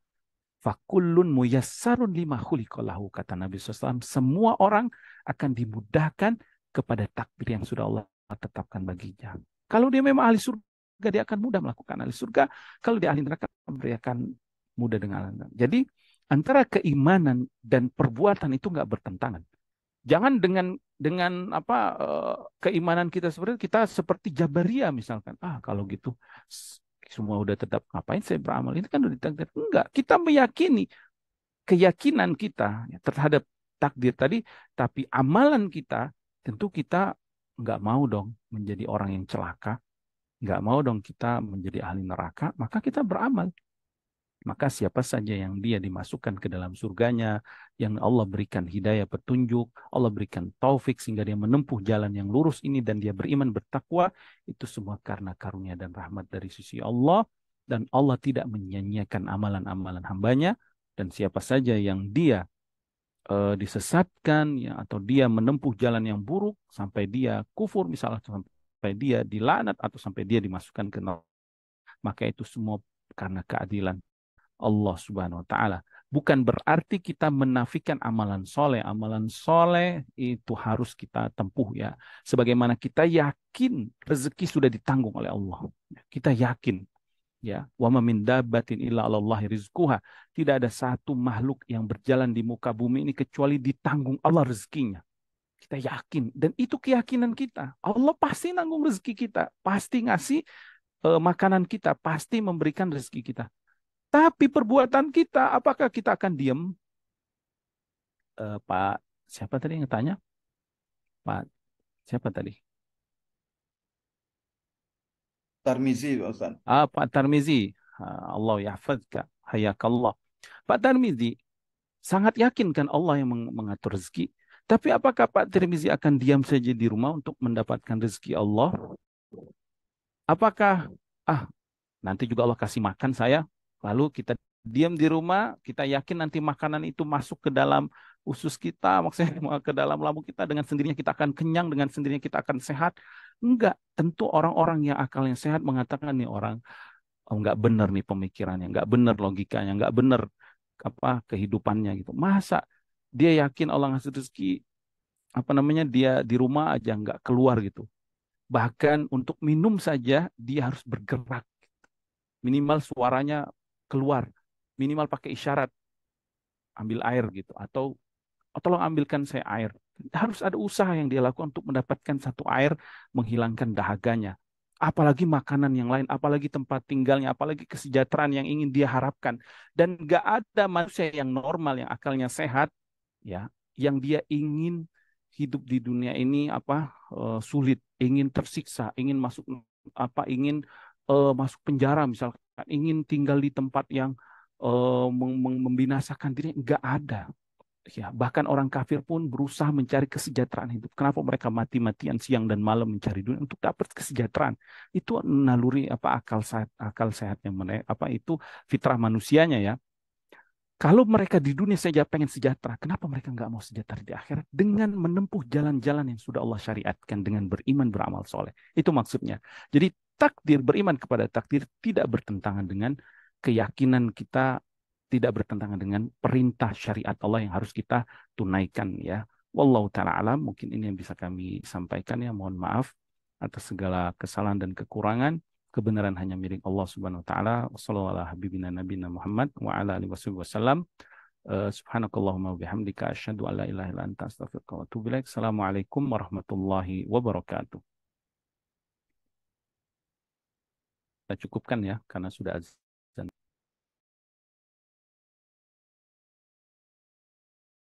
Fakullun muyassarun lima khuliqalahu, kata Nabi SAW. Semua orang akan dimudahkan kepada takdir yang sudah Allah tetapkan baginya. Kalau dia memang ahli surga, dia akan mudah melakukan ahli surga. Kalau dia ahli neraka, dia akan mudah dengan ahli neraka. Jadi antara keimanan dan perbuatan itu nggak bertentangan. Jangan dengan keimanan kita seperti Jabariyah misalkan. Kalau gitu semua udah tetap, ngapain saya beramal? Ini kan udah ditakdir. Enggak, kita meyakini keyakinan kita terhadap takdir tadi, tapi amalan kita tentu kita nggak mau dong menjadi orang yang celaka, nggak mau dong kita menjadi ahli neraka, maka kita beramal. Maka siapa saja yang dia dimasukkan ke dalam surganya, yang Allah berikan hidayah petunjuk, Allah berikan taufik sehingga dia menempuh jalan yang lurus ini dan dia beriman bertakwa, itu semua karena karunia dan rahmat dari sisi Allah, dan Allah tidak menyia-nyiakan amalan-amalan hambanya. Dan siapa saja yang dia disesatkan ya, atau dia menempuh jalan yang buruk sampai dia kufur misalnya, sampai dia dilaknat atau sampai dia dimasukkan ke neraka, maka itu semua karena keadilan Allah Subhanahu wa taala. Bukan berarti kita menafikan amalan soleh. Amalan soleh itu harus kita tempuh ya. Sebagaimana kita yakin rezeki sudah ditanggung oleh Allah. Kita yakin ya. Wa ma min dabbatin illa 'alallahi rizquha. Tidak ada satu makhluk yang berjalan di muka bumi ini kecuali ditanggung Allah rezekinya. Kita yakin. Dan itu keyakinan kita. Allah pasti nanggung rezeki kita. Pasti ngasih makanan kita. Pasti memberikan rezeki kita. Tapi perbuatan kita, apakah kita akan diam? Pak, siapa tadi yang tanya? Pak, siapa tadi? Tarmizi, Pak Ustaz. Pak Tarmizi. Allah yahfadzka. Hayakallah. Pak Tarmizi, sangat yakin kan Allah yang mengatur rezeki. Tapi apakah Pak Tirmizi akan diam saja di rumah untuk mendapatkan rezeki Allah? Apakah, nanti juga Allah kasih makan saya, lalu kita diam di rumah, kita yakin nanti makanan itu masuk ke dalam usus kita, maksudnya ke dalam lambung kita, dengan sendirinya kita akan kenyang, dengan sendirinya kita akan sehat? Enggak, tentu orang-orang yang akalnya sehat mengatakan nih orang, oh, enggak benar nih pemikirannya, enggak benar logikanya, enggak benar kehidupannya gitu. Masa dia yakin Allah ngasih rezeki, dia di rumah aja enggak keluar gitu. Bahkan untuk minum saja dia harus bergerak, minimal suaranya keluar, minimal pakai isyarat, ambil air gitu, atau tolong ambilkan saya air. Harus ada usaha yang dia lakukan untuk mendapatkan satu air, menghilangkan dahaganya. Apalagi makanan yang lain, apalagi tempat tinggalnya, apalagi kesejahteraan yang ingin dia harapkan. Dan gak ada manusia yang normal, yang akalnya sehat, ya, yang dia ingin hidup di dunia ini sulit, ingin tersiksa, ingin ingin masuk penjara misalkan, ingin tinggal di tempat yang membinasakan diri. Nggak ada. Ya, bahkan orang kafir pun berusaha mencari kesejahteraan hidup. Kenapa mereka mati-matian siang dan malam mencari dunia untuk dapat kesejahteraan? Itu naluri akal sehatnya mereka, itu fitrah manusianya ya. Kalau mereka di dunia saja pengen sejahtera, kenapa mereka nggak mau sejahtera di akhirat? Dengan menempuh jalan-jalan yang sudah Allah syariatkan, dengan beriman, beramal soleh. Itu maksudnya. Jadi takdir, beriman kepada takdir tidak bertentangan dengan keyakinan kita, tidak bertentangan dengan perintah syariat Allah yang harus kita tunaikan ya. Wallahu ta'ala alam, mungkin ini yang bisa kami sampaikan ya. Mohon maaf atas segala kesalahan dan kekurangan. Kebenaran hanya milik Allah Subhanahu wa taala. Wassallallahu ala habibina nabiyina Muhammad wa ala alihi wasallam. Subhanakallahumma wa bihamdika asyhadu an la ilaha illa anta astaghfiruka wa atubu ilaik. Assalamualaikum warahmatullahi wabarakatuh. Kita cukupkan ya karena sudah azan.